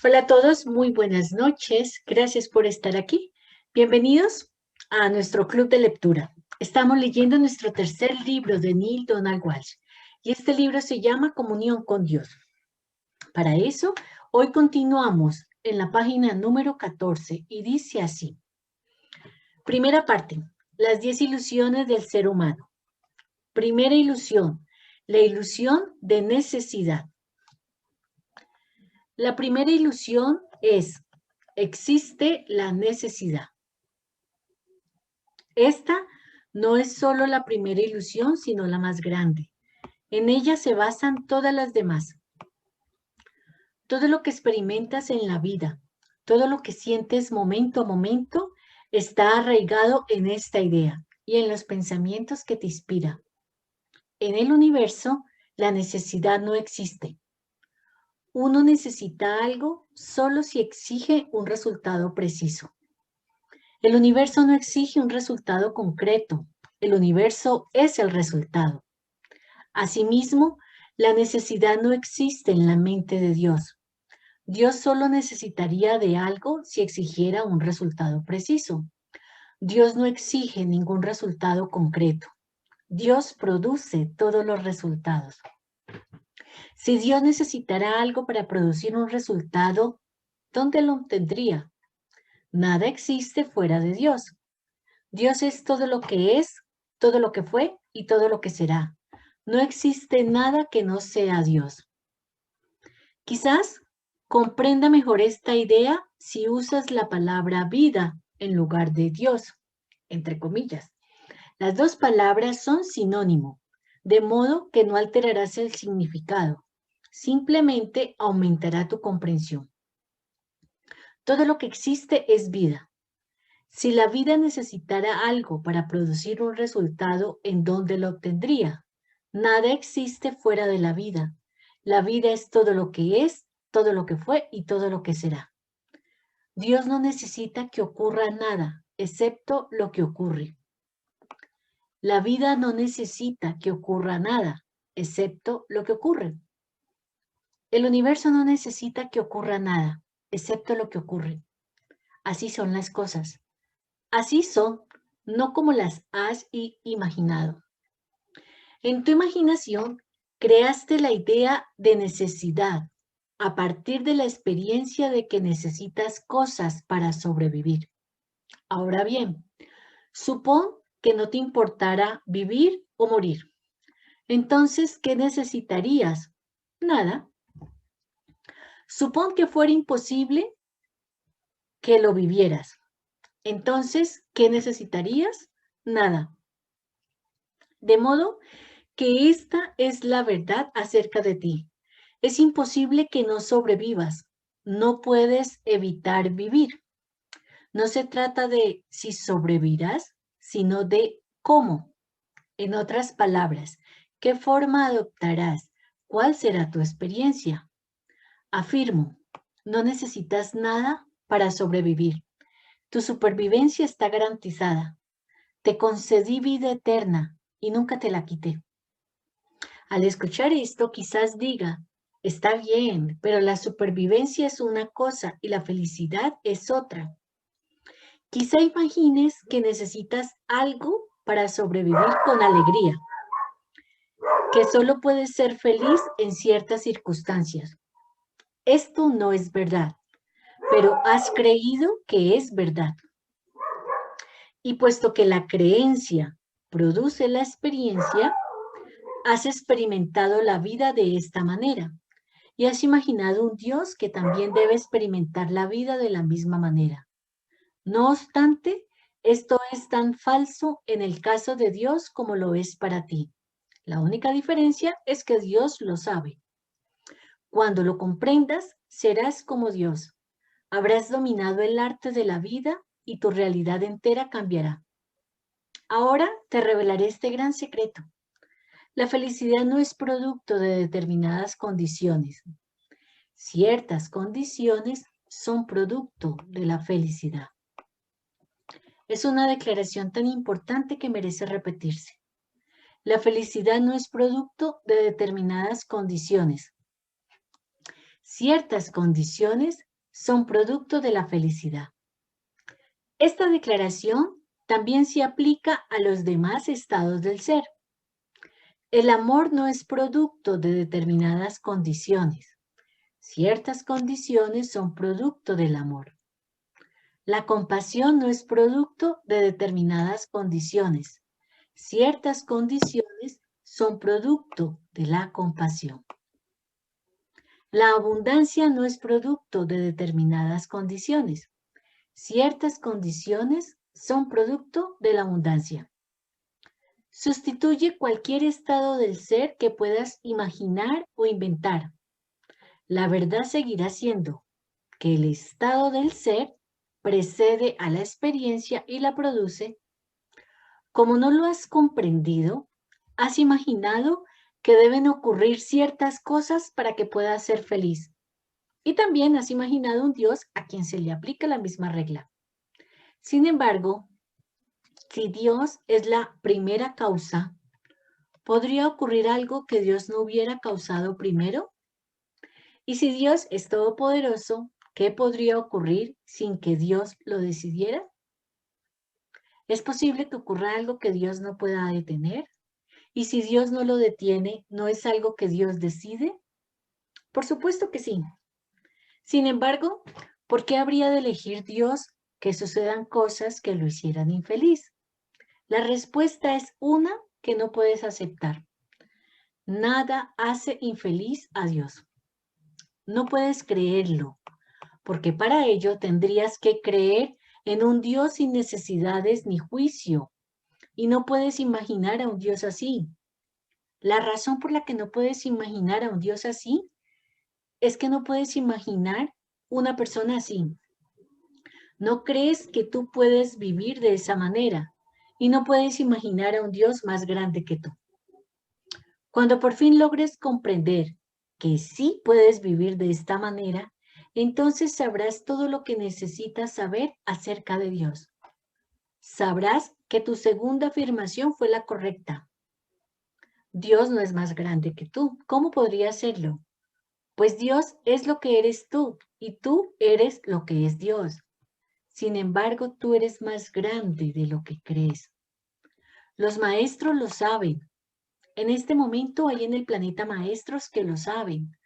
Hola a todos, muy buenas noches. Gracias por estar aquí. Bienvenidos a nuestro club de lectura. Estamos leyendo nuestro tercer libro de Neale Donald Walsch y este libro se llama Comunión con Dios. Para eso, hoy continuamos en la página número 14 y dice así. Primera parte, las 10 ilusiones del ser humano. Primera ilusión, la ilusión de necesidad. La primera ilusión es, existe la necesidad. Esta no es solo la primera ilusión, sino la más grande. En ella se basan todas las demás. Todo lo que experimentas en la vida, todo lo que sientes momento a momento, está arraigado en esta idea y en los pensamientos que te inspira. En el universo, la necesidad no existe. Uno necesita algo solo si exige un resultado preciso. El universo no exige un resultado concreto. El universo es el resultado. Asimismo, la necesidad no existe en la mente de Dios. Dios solo necesitaría de algo si exigiera un resultado preciso. Dios no exige ningún resultado concreto. Dios produce todos los resultados. Si Dios necesitara algo para producir un resultado, ¿dónde lo obtendría? Nada existe fuera de Dios. Dios es todo lo que es, todo lo que fue y todo lo que será. No existe nada que no sea Dios. Quizás comprenda mejor esta idea si usas la palabra vida en lugar de Dios, entre comillas. Las dos palabras son sinónimo, de modo que no alterarás el significado, simplemente aumentará tu comprensión. Todo lo que existe es vida. Si la vida necesitara algo para producir un resultado, ¿en dónde lo obtendría? Nada existe fuera de la vida. La vida es todo lo que es, todo lo que fue y todo lo que será. Dios no necesita que ocurra nada, excepto lo que ocurre. La vida no necesita que ocurra nada, excepto lo que ocurre. El universo no necesita que ocurra nada, excepto lo que ocurre. Así son las cosas. Así son, no como las has imaginado. En tu imaginación creaste la idea de necesidad a partir de la experiencia de que necesitas cosas para sobrevivir. Ahora bien, supón que no te importara vivir o morir. Entonces, ¿qué necesitarías? Nada. Supón que fuera imposible que lo vivieras. Entonces, ¿qué necesitarías? Nada. De modo que esta es la verdad acerca de ti. Es imposible que no sobrevivas. No puedes evitar vivir. No se trata de si sobrevivirás, sino de cómo. En otras palabras, ¿qué forma adoptarás? ¿Cuál será tu experiencia? Afirmo, no necesitas nada para sobrevivir. Tu supervivencia está garantizada. Te concedí vida eterna y nunca te la quité. Al escuchar esto, quizás diga, está bien, pero la supervivencia es una cosa y la felicidad es otra. Quizá imagines que necesitas algo para sobrevivir con alegría, que solo puedes ser feliz en ciertas circunstancias. Esto no es verdad, pero has creído que es verdad. Y puesto que la creencia produce la experiencia, has experimentado la vida de esta manera y has imaginado un Dios que también debe experimentar la vida de la misma manera. No obstante, esto es tan falso en el caso de Dios como lo es para ti. La única diferencia es que Dios lo sabe. Cuando lo comprendas, serás como Dios. Habrás dominado el arte de la vida y tu realidad entera cambiará. Ahora te revelaré este gran secreto. La felicidad no es producto de determinadas condiciones. Ciertas condiciones son producto de la felicidad. Es una declaración tan importante que merece repetirse. La felicidad no es producto de determinadas condiciones. Ciertas condiciones son producto de la felicidad. Esta declaración también se aplica a los demás estados del ser. El amor no es producto de determinadas condiciones. Ciertas condiciones son producto del amor. La compasión no es producto de determinadas condiciones. Ciertas condiciones son producto de la compasión. La abundancia no es producto de determinadas condiciones. Ciertas condiciones son producto de la abundancia. Sustituye cualquier estado del ser que puedas imaginar o inventar. La verdad seguirá siendo que el estado del ser precede a la experiencia y la produce. Como no lo has comprendido, has imaginado que deben ocurrir ciertas cosas para que puedas ser feliz. Y también has imaginado un Dios a quien se le aplica la misma regla. Sin embargo, si Dios es la primera causa, ¿podría ocurrir algo que Dios no hubiera causado primero? Y si Dios es todopoderoso, ¿qué podría ocurrir sin que Dios lo decidiera? ¿Es posible que ocurra algo que Dios no pueda detener? Y si Dios no lo detiene, ¿no es algo que Dios decide? Por supuesto que sí. Sin embargo, ¿por qué habría de elegir Dios que sucedan cosas que lo hicieran infeliz? La respuesta es una que no puedes aceptar. Nada hace infeliz a Dios. No puedes creerlo, porque para ello tendrías que creer en un Dios sin necesidades ni juicio, y no puedes imaginar a un Dios así. La razón por la que no puedes imaginar a un Dios así es que no puedes imaginar una persona así. No crees que tú puedes vivir de esa manera y no puedes imaginar a un Dios más grande que tú. Cuando por fin logres comprender que sí puedes vivir de esta manera, entonces sabrás todo lo que necesitas saber acerca de Dios. Sabrás que tu segunda afirmación fue la correcta. Dios no es más grande que tú. ¿Cómo podría serlo? Pues Dios es lo que eres tú y tú eres lo que es Dios. Sin embargo, tú eres más grande de lo que crees. Los maestros lo saben. En este momento hay en el planeta maestros que lo saben,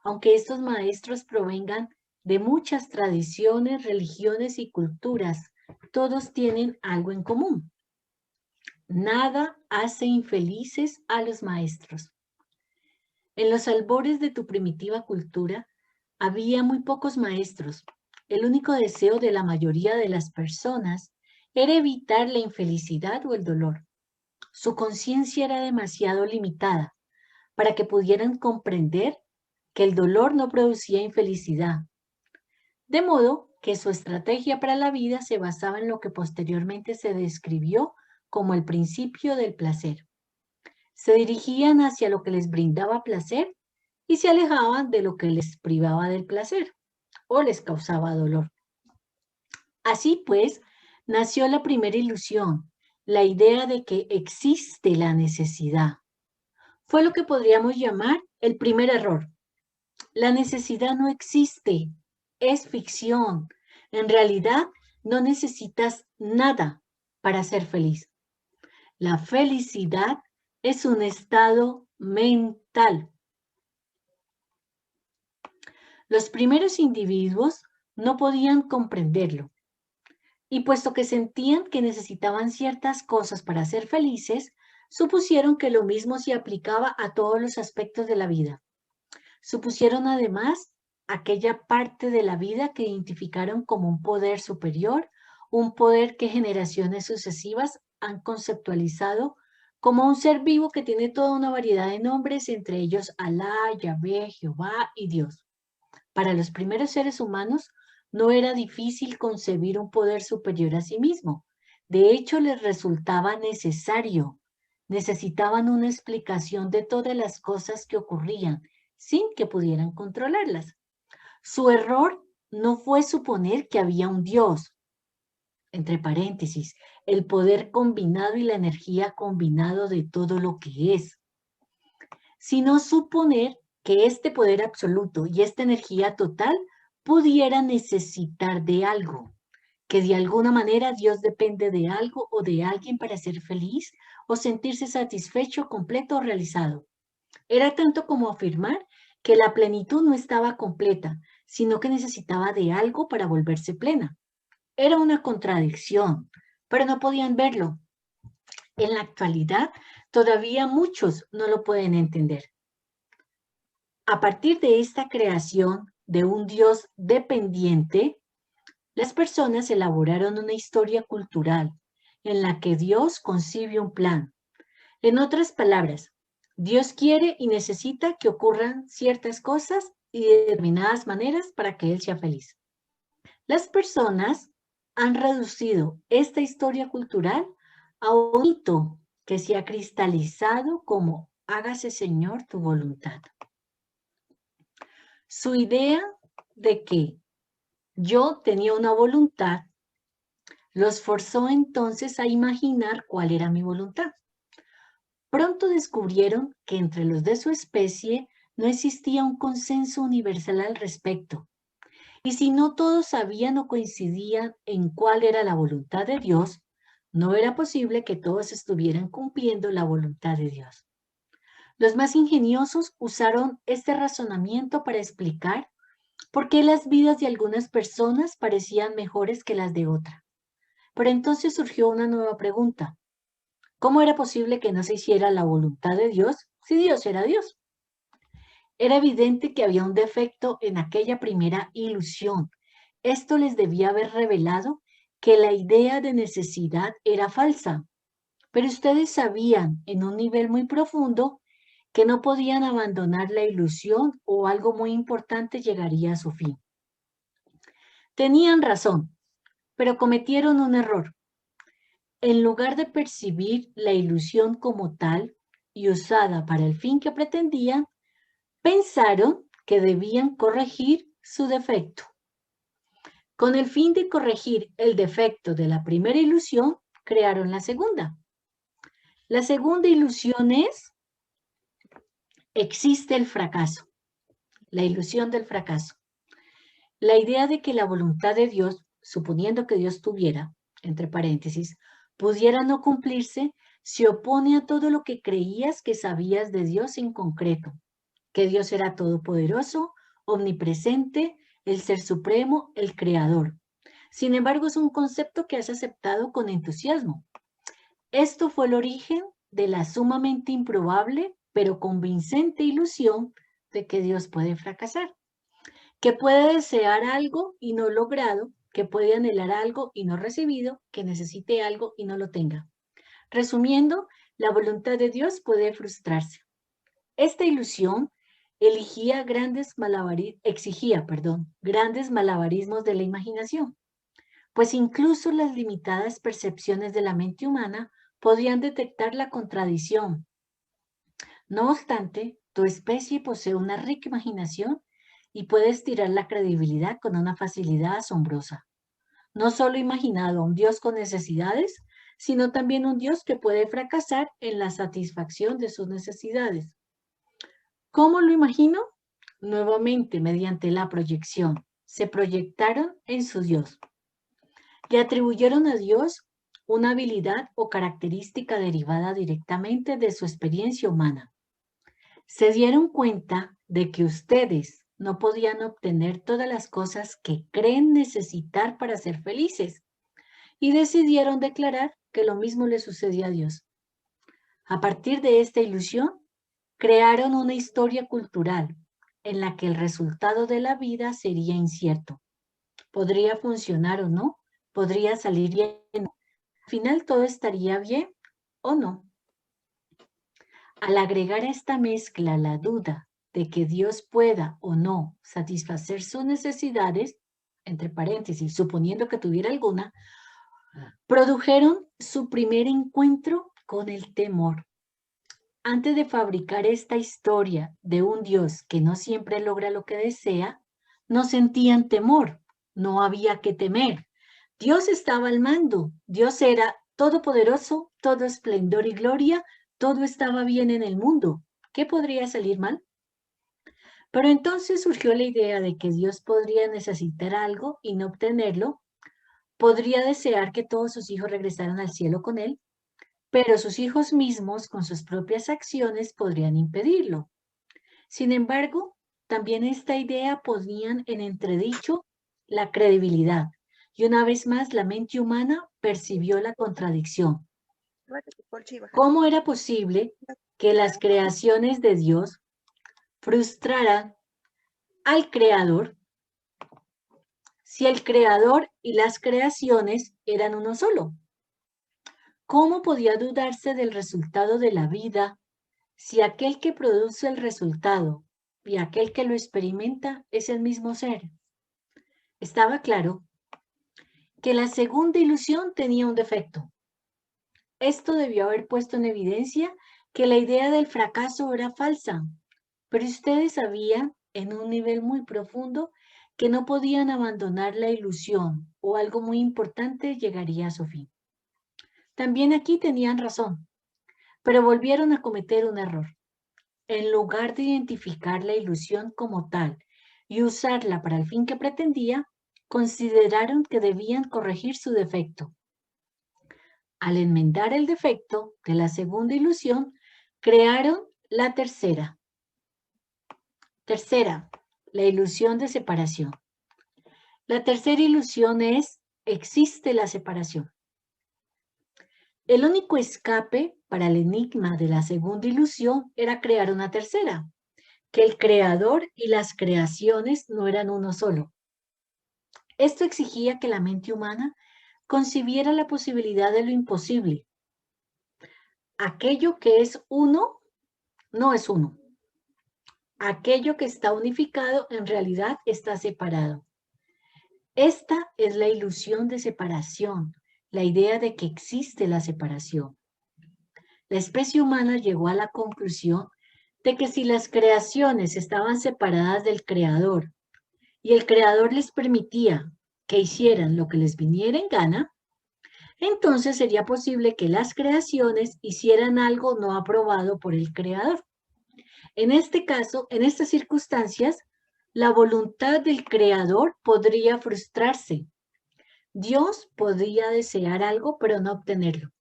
aunque estos maestros provengan de muchas tradiciones, religiones y culturas. Todos tienen algo en común. Nada hace infelices a los maestros. En los albores de tu primitiva cultura había muy pocos maestros. El único deseo de la mayoría de las personas era evitar la infelicidad o el dolor. Su conciencia era demasiado limitada para que pudieran comprender que el dolor no producía infelicidad. De modo que su estrategia para la vida se basaba en lo que posteriormente se describió como el principio del placer. Se dirigían hacia lo que les brindaba placer y se alejaban de lo que les privaba del placer o les causaba dolor. Así pues, nació la primera ilusión, la idea de que existe la necesidad. Fue lo que podríamos llamar el primer error. La necesidad no existe, es ficción. En realidad, no necesitas nada para ser feliz. La felicidad es un estado mental. Los primeros individuos no podían comprenderlo y puesto que sentían que necesitaban ciertas cosas para ser felices, supusieron que lo mismo se aplicaba a todos los aspectos de la vida. Supusieron además aquella parte de la vida que identificaron como un poder superior, un poder que generaciones sucesivas han conceptualizado como un ser vivo que tiene toda una variedad de nombres, entre ellos Alá, Yahvé, Jehová y Dios. Para los primeros seres humanos no era difícil concebir un poder superior a sí mismo. De hecho, les resultaba necesario. Necesitaban una explicación de todas las cosas que ocurrían sin que pudieran controlarlas. Su error no fue suponer que había un Dios, entre paréntesis, el poder combinado y la energía combinado de todo lo que es, sino suponer que este poder absoluto y esta energía total pudiera necesitar de algo, que de alguna manera Dios depende de algo o de alguien para ser feliz o sentirse satisfecho, completo o realizado. Era tanto como afirmar que la plenitud no estaba completa, sino que necesitaba de algo para volverse plena. Era una contradicción, pero no podían verlo. En la actualidad, todavía muchos no lo pueden entender. A partir de esta creación de un Dios dependiente, las personas elaboraron una historia cultural en la que Dios concibe un plan. En otras palabras, Dios quiere y necesita que ocurran ciertas cosas y de determinadas maneras para que Él sea feliz. Las personas han reducido esta historia cultural a un mito que se ha cristalizado como hágase Señor tu voluntad. Su idea de que yo tenía una voluntad los forzó entonces a imaginar cuál era mi voluntad. Pronto descubrieron que entre los de su especie no existía un consenso universal al respecto. Y si no todos sabían o coincidían en cuál era la voluntad de Dios, no era posible que todos estuvieran cumpliendo la voluntad de Dios. Los más ingeniosos usaron este razonamiento para explicar por qué las vidas de algunas personas parecían mejores que las de otras. Pero entonces surgió una nueva pregunta. ¿Cómo era posible que no se hiciera la voluntad de Dios si Dios era Dios? Era evidente que había un defecto en aquella primera ilusión. Esto les debía haber revelado que la idea de necesidad era falsa. Pero ustedes sabían en un nivel muy profundo que no podían abandonar la ilusión o algo muy importante llegaría a su fin. Tenían razón, pero cometieron un error. En lugar de percibir la ilusión como tal y usada para el fin que pretendían, pensaron que debían corregir su defecto. Con el fin de corregir el defecto de la primera ilusión, crearon la segunda. La segunda ilusión es, existe el fracaso, la ilusión del fracaso. La idea de que la voluntad de Dios, suponiendo que Dios tuviera, entre paréntesis, pudiera no cumplirse, se opone a todo lo que creías que sabías de Dios en concreto, que Dios era todopoderoso, omnipresente, el ser supremo, el creador. Sin embargo, es un concepto que has aceptado con entusiasmo. Esto fue el origen de la sumamente improbable, pero convincente ilusión de que Dios puede fracasar, que puede desear algo y no logrado, que puede anhelar algo y no recibido, que necesite algo y no lo tenga. Resumiendo, la voluntad de Dios puede frustrarse. Esta ilusión exigía grandes malabarismos de la imaginación, pues incluso las limitadas percepciones de la mente humana podían detectar la contradicción. No obstante, tu especie posee una rica imaginación y puede estirar la credibilidad con una facilidad asombrosa. No solo imaginado a un Dios con necesidades, sino también un Dios que puede fracasar en la satisfacción de sus necesidades. ¿Cómo lo imagino? Nuevamente, mediante la proyección. Se proyectaron en su Dios. Le atribuyeron a Dios una habilidad o característica derivada directamente de su experiencia humana. Se dieron cuenta de que ustedes no podían obtener todas las cosas que creen necesitar para ser felices y decidieron declarar que lo mismo le sucedía a Dios. A partir de esta ilusión, crearon una historia cultural en la que el resultado de la vida sería incierto. Podría funcionar o no, podría salir bien. Al final todo estaría bien o no. Al agregar a esta mezcla la duda de que Dios pueda o no satisfacer sus necesidades, entre paréntesis, suponiendo que tuviera alguna, produjeron su primer encuentro con el temor. Antes de fabricar esta historia de un Dios que no siempre logra lo que desea, no sentían temor, no había que temer. Dios estaba al mando, Dios era todopoderoso, todo esplendor y gloria, todo estaba bien en el mundo. ¿Qué podría salir mal? Pero entonces surgió la idea de que Dios podría necesitar algo y no obtenerlo, podría desear que todos sus hijos regresaran al cielo con él, pero sus hijos mismos, con sus propias acciones, podrían impedirlo. Sin embargo, también esta idea ponían en entredicho la credibilidad, y una vez más la mente humana percibió la contradicción. ¿Cómo era posible que las creaciones de Dios frustraran al Creador si el Creador y las creaciones eran uno solo? ¿Cómo podía dudarse del resultado de la vida si aquel que produce el resultado y aquel que lo experimenta es el mismo ser? Estaba claro que la segunda ilusión tenía un defecto. Esto debió haber puesto en evidencia que la idea del fracaso era falsa, pero ustedes sabían en un nivel muy profundo que no podían abandonar la ilusión o algo muy importante llegaría a su fin. También aquí tenían razón, pero volvieron a cometer un error. En lugar de identificar la ilusión como tal y usarla para el fin que pretendía, consideraron que debían corregir su defecto. Al enmendar el defecto de la segunda ilusión, crearon la tercera. Tercera, la ilusión de separación. La tercera ilusión es, existe la separación. El único escape para el enigma de la segunda ilusión era crear una tercera, que el creador y las creaciones no eran uno solo. Esto exigía que la mente humana concibiera la posibilidad de lo imposible. Aquello que es uno, no es uno. Aquello que está unificado en realidad está separado. Esta es la ilusión de separación, la idea de que existe la separación. La especie humana llegó a la conclusión de que si las creaciones estaban separadas del Creador y el Creador les permitía que hicieran lo que les viniera en gana, entonces sería posible que las creaciones hicieran algo no aprobado por el Creador. En este caso, en estas circunstancias, la voluntad del Creador podría frustrarse. Dios podría desear algo, pero no obtenerlo.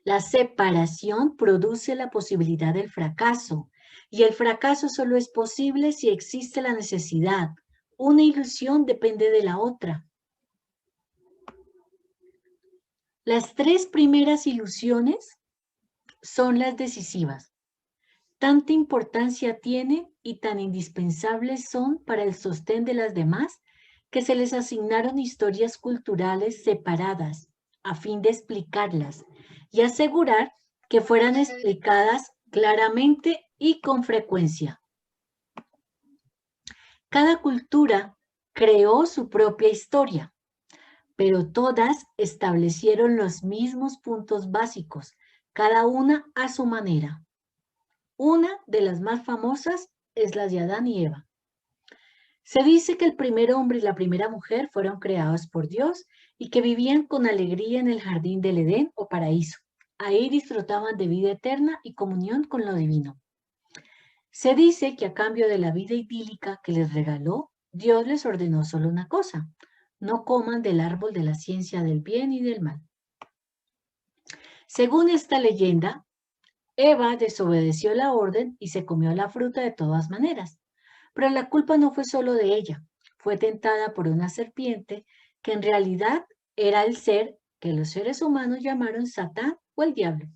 La separación produce la posibilidad del fracaso, y el fracaso solo es posible si existe la necesidad. Una ilusión depende de la otra. Las tres primeras ilusiones son las decisivas. Tanta importancia tienen y tan indispensables son para el sostén de las demás que se les asignaron historias culturales separadas a fin de explicarlas y asegurar que fueran explicadas claramente y con frecuencia. Cada cultura creó su propia historia, pero todas establecieron los mismos puntos básicos, cada una a su manera. Una de las más famosas es la de Adán y Eva. Se dice que el primer hombre y la primera mujer fueron creados por Dios y que vivían con alegría en el jardín del Edén o paraíso. Ahí disfrutaban de vida eterna y comunión con lo divino. Se dice que a cambio de la vida idílica que les regaló, Dios les ordenó solo una cosa: no coman del árbol de la ciencia del bien y del mal. Según esta leyenda, Eva desobedeció la orden y se comió la fruta de todas maneras. Pero la culpa no fue solo de ella. Fue tentada por una serpiente que en realidad era el ser que los seres humanos llamaron Satán o el diablo.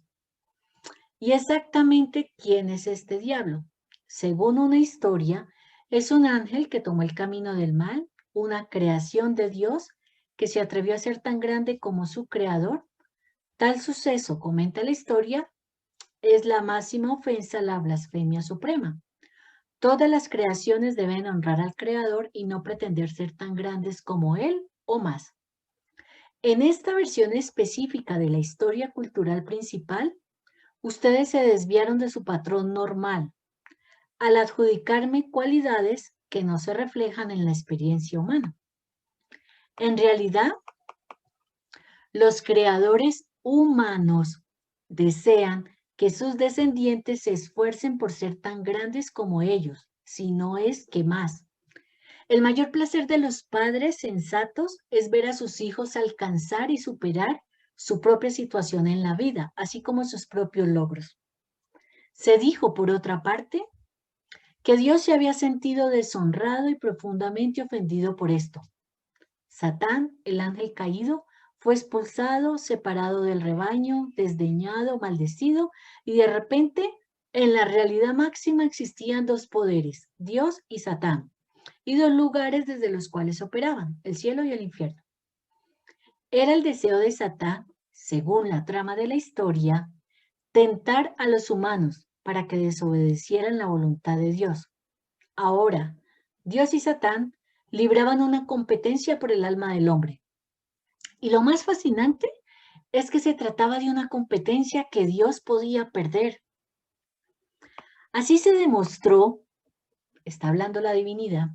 ¿Y exactamente quién es este diablo? Según una historia, es un ángel que tomó el camino del mal, una creación de Dios que se atrevió a ser tan grande como su creador. Tal suceso, comenta la historia, es la máxima ofensa a la blasfemia suprema. Todas las creaciones deben honrar al Creador y no pretender ser tan grandes como Él o más. En esta versión específica de la historia cultural principal, ustedes se desviaron de su patrón normal al adjudicarme cualidades que no se reflejan en la experiencia humana. En realidad, los creadores humanos desean que sus descendientes se esfuercen por ser tan grandes como ellos, si no es que más. El mayor placer de los padres sensatos es ver a sus hijos alcanzar y superar su propia situación en la vida, así como sus propios logros. Se dijo, por otra parte, que Dios se había sentido deshonrado y profundamente ofendido por esto. Satán, el ángel caído, fue expulsado, separado del rebaño, desdeñado, maldecido, y de repente, en la realidad máxima existían dos poderes, Dios y Satán, y dos lugares desde los cuales operaban, el cielo y el infierno. Era el deseo de Satán, según la trama de la historia, tentar a los humanos para que desobedecieran la voluntad de Dios. Ahora, Dios y Satán libraban una competencia por el alma del hombre. Y lo más fascinante es que se trataba de una competencia que Dios podía perder. Así se demostró, está hablando la divinidad,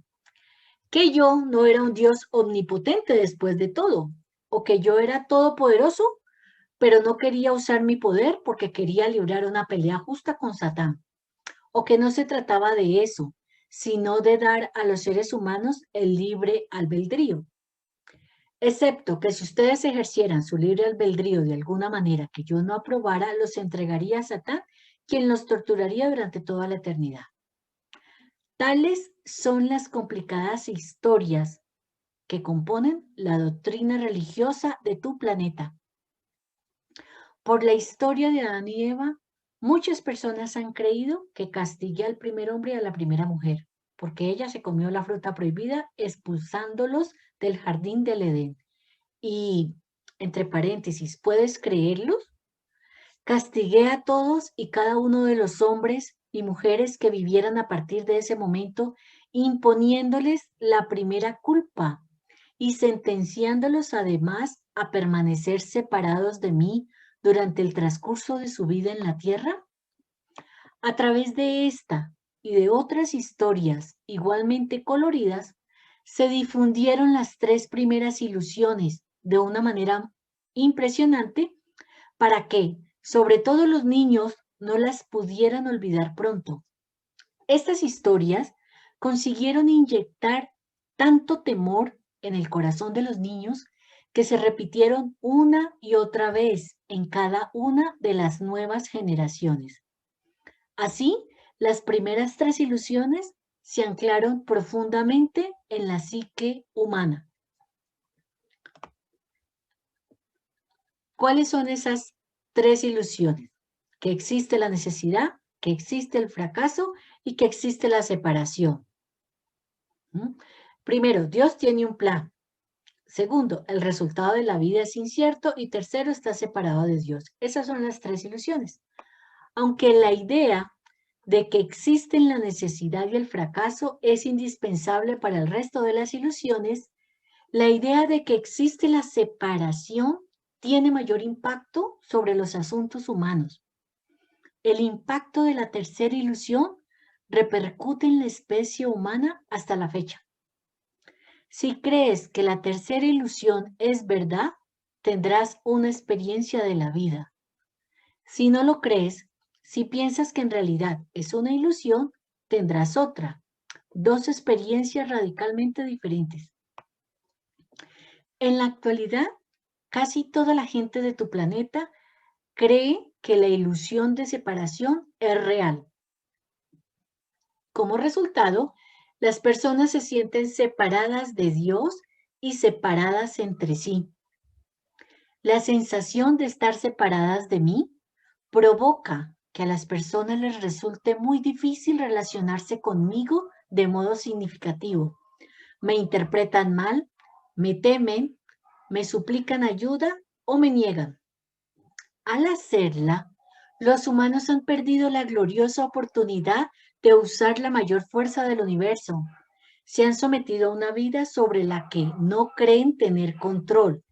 que yo no era un Dios omnipotente después de todo, o que yo era todopoderoso, pero no quería usar mi poder porque quería librar una pelea justa con Satán, o que no se trataba de eso, sino de dar a los seres humanos el libre albedrío. Excepto que si ustedes ejercieran su libre albedrío de alguna manera que yo no aprobara, los entregaría a Satán, quien los torturaría durante toda la eternidad. Tales son las complicadas historias que componen la doctrina religiosa de tu planeta. Por la historia de Adán y Eva, muchas personas han creído que castigué al primer hombre y a la primera mujer, porque ella se comió la fruta prohibida, expulsándolos del jardín del Edén. Y, entre paréntesis, ¿puedes creerlos? Castigué a todos y cada uno de los hombres y mujeres que vivieran a partir de ese momento, imponiéndoles la primera culpa y sentenciándolos además a permanecer separados de mí durante el transcurso de su vida en la tierra. A través de esta y de otras historias igualmente coloridas, se difundieron las tres primeras ilusiones de una manera impresionante para que, sobre todo los niños, no las pudieran olvidar pronto. Estas historias consiguieron inyectar tanto temor en el corazón de los niños que se repitieron una y otra vez en cada una de las nuevas generaciones. Así, las primeras tres ilusiones se anclaron profundamente en la psique humana. ¿Cuáles son esas tres ilusiones? Que existe la necesidad, que existe el fracaso y que existe la separación. Primero, Dios tiene un plan. Segundo, el resultado de la vida es incierto. Y tercero, está separado de Dios. Esas son las tres ilusiones. Aunque la idea de que existen la necesidad y el fracaso es indispensable para el resto de las ilusiones, la idea de que existe la separación tiene mayor impacto sobre los asuntos humanos. El impacto de la tercera ilusión repercute en la especie humana hasta la fecha. Si crees que la tercera ilusión es verdad, tendrás una experiencia de la vida. Si no lo crees, si piensas que en realidad es una ilusión, tendrás otra. Dos experiencias radicalmente diferentes. En la actualidad, casi toda la gente de tu planeta cree que la ilusión de separación es real. Como resultado, las personas se sienten separadas de Dios y separadas entre sí. La sensación de estar separadas de mí provoca que a las personas les resulte muy difícil relacionarse conmigo de modo significativo. Me interpretan mal, me temen, me suplican ayuda o me niegan. Al hacerla, los humanos han perdido la gloriosa oportunidad de usar la mayor fuerza del universo. Se han sometido a una vida sobre la que no creen tener control,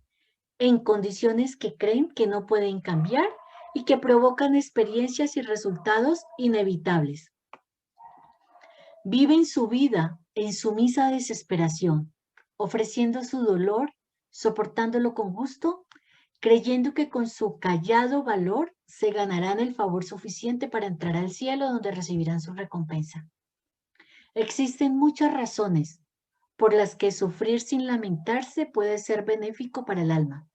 en condiciones que creen que no pueden cambiar y que provocan experiencias y resultados inevitables. Viven su vida en sumisa desesperación, ofreciendo su dolor, soportándolo con gusto, creyendo que con su callado valor se ganarán el favor suficiente para entrar al cielo donde recibirán su recompensa. Existen muchas razones por las que sufrir sin lamentarse puede ser benéfico para el alma,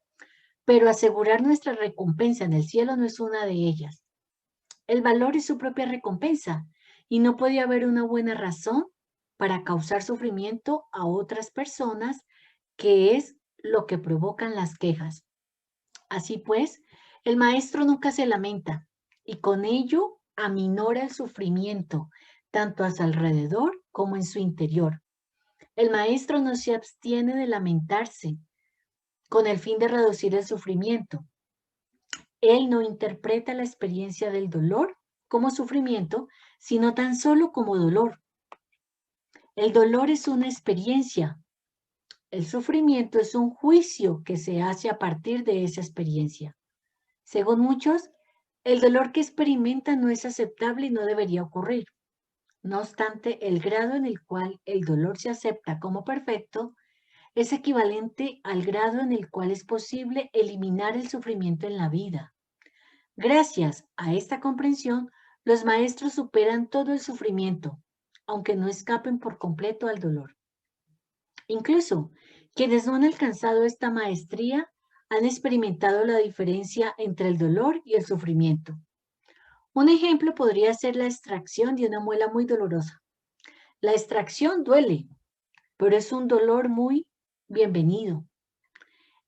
pero asegurar nuestra recompensa en el cielo no es una de ellas. El valor es su propia recompensa y no puede haber una buena razón para causar sufrimiento a otras personas, que es lo que provocan las quejas. Así pues, el maestro nunca se lamenta y con ello aminora el sufrimiento, tanto a su alrededor como en su interior. El maestro no se abstiene de lamentarse con el fin de reducir el sufrimiento. Él no interpreta la experiencia del dolor como sufrimiento, sino tan solo como dolor. El dolor es una experiencia. El sufrimiento es un juicio que se hace a partir de esa experiencia. Según muchos, el dolor que experimentan no es aceptable y no debería ocurrir. No obstante, el grado en el cual el dolor se acepta como perfecto es equivalente al grado en el cual es posible eliminar el sufrimiento en la vida. Gracias a esta comprensión, los maestros superan todo el sufrimiento, aunque no escapen por completo al dolor. Incluso quienes no han alcanzado esta maestría han experimentado la diferencia entre el dolor y el sufrimiento. Un ejemplo podría ser la extracción de una muela muy dolorosa. La extracción duele, pero es un dolor muy bienvenido.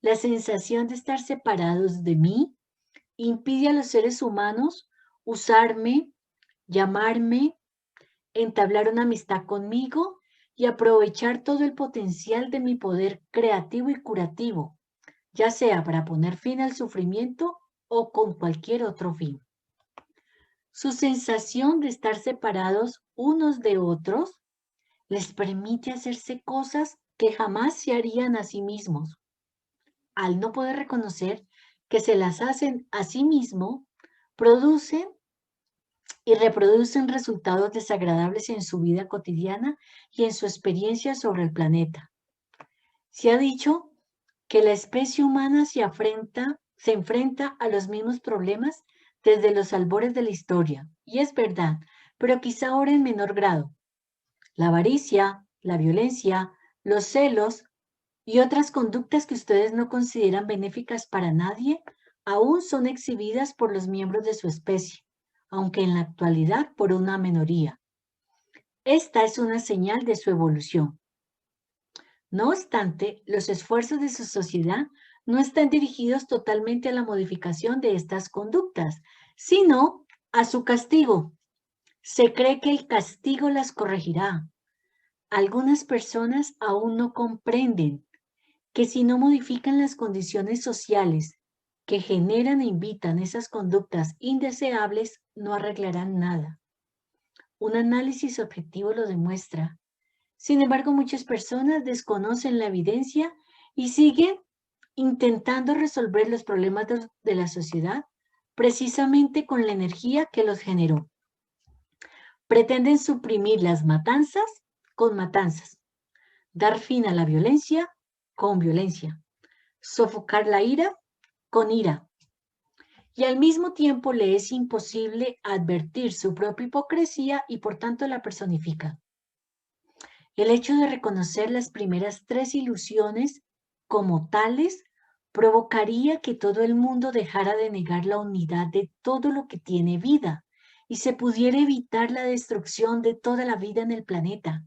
La sensación de estar separados de mí impide a los seres humanos usarme, llamarme, entablar una amistad conmigo y aprovechar todo el potencial de mi poder creativo y curativo, ya sea para poner fin al sufrimiento o con cualquier otro fin. Su sensación de estar separados unos de otros les permite hacerse cosas que jamás se harían a sí mismos. Al no poder reconocer que se las hacen a sí mismo, producen y reproducen resultados desagradables en su vida cotidiana y en su experiencia sobre el planeta. Se ha dicho que la especie humana se enfrenta a los mismos problemas desde los albores de la historia, y es verdad, pero quizá ahora en menor grado. La avaricia, la violencia, los celos y otras conductas que ustedes no consideran benéficas para nadie, aún son exhibidas por los miembros de su especie, aunque en la actualidad por una minoría. Esta es una señal de su evolución. No obstante, los esfuerzos de su sociedad no están dirigidos totalmente a la modificación de estas conductas, sino a su castigo. Se cree que el castigo las corregirá. Algunas personas aún no comprenden que si no modifican las condiciones sociales que generan e invitan esas conductas indeseables, no arreglarán nada. Un análisis objetivo lo demuestra. Sin embargo, muchas personas desconocen la evidencia y siguen intentando resolver los problemas de la sociedad precisamente con la energía que los generó. Pretenden suprimir las matanzas con matanzas, dar fin a la violencia con violencia, sofocar la ira con ira. Y al mismo tiempo le es imposible advertir su propia hipocresía y por tanto la personifica. El hecho de reconocer las primeras tres ilusiones como tales provocaría que todo el mundo dejara de negar la unidad de todo lo que tiene vida y se pudiera evitar la destrucción de toda la vida en el planeta.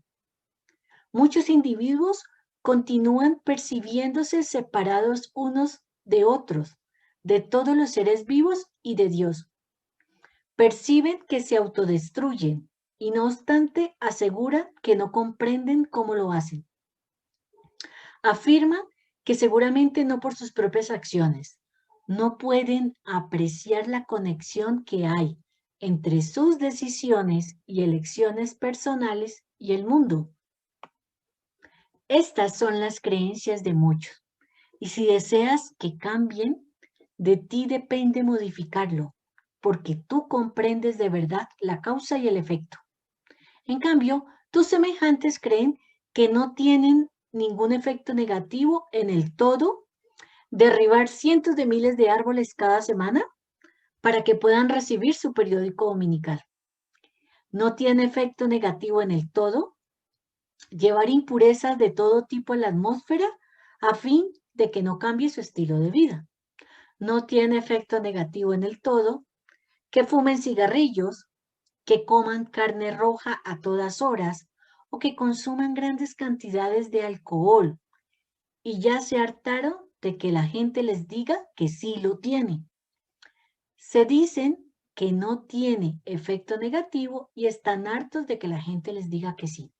Muchos individuos continúan percibiéndose separados unos de otros, de todos los seres vivos y de Dios. Perciben que se autodestruyen y no obstante aseguran que no comprenden cómo lo hacen. Afirman que seguramente no por sus propias acciones. No pueden apreciar la conexión que hay entre sus decisiones y elecciones personales y el mundo. Estas son las creencias de muchos. Y si deseas que cambien, de ti depende modificarlo, porque tú comprendes de verdad la causa y el efecto. En cambio, tus semejantes creen que no tienen ningún efecto negativo en el todo derribar cientos de miles de árboles cada semana para que puedan recibir su periódico dominical. no tiene efecto negativo en el todo, llevar impurezas de todo tipo en la atmósfera a fin de que no cambie su estilo de vida. No tiene efecto negativo en el todo, que fumen cigarrillos, que coman carne roja a todas horas o que consuman grandes cantidades de alcohol y ya se hartaron de que la gente les diga que sí lo tiene. Se dicen que no tiene efecto negativo y están hartos de que la gente les diga que sí.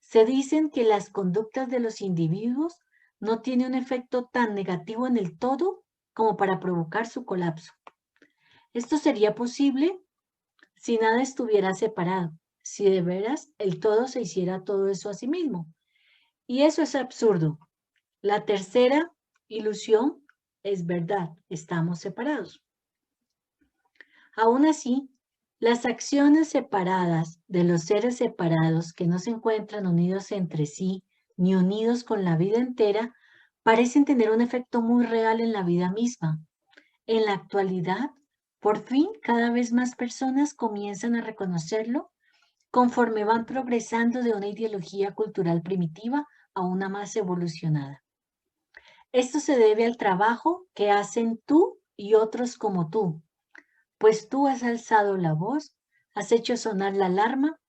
Se dicen que las conductas de los individuos no tienen un efecto tan negativo en el todo como para provocar su colapso. Esto sería posible si nada estuviera separado, si de veras el todo se hiciera todo eso a sí mismo. Y eso es absurdo. La tercera ilusión es verdad, estamos separados. Aún así, las acciones separadas de los seres separados que no se encuentran unidos entre sí ni unidos con la vida entera parecen tener un efecto muy real en la vida misma. En la actualidad, por fin, cada vez más personas comienzan a reconocerlo conforme van progresando de una ideología cultural primitiva a una más evolucionada. Esto se debe al trabajo que hacen tú y otros como tú, pues tú has alzado la voz, has hecho sonar la alarma,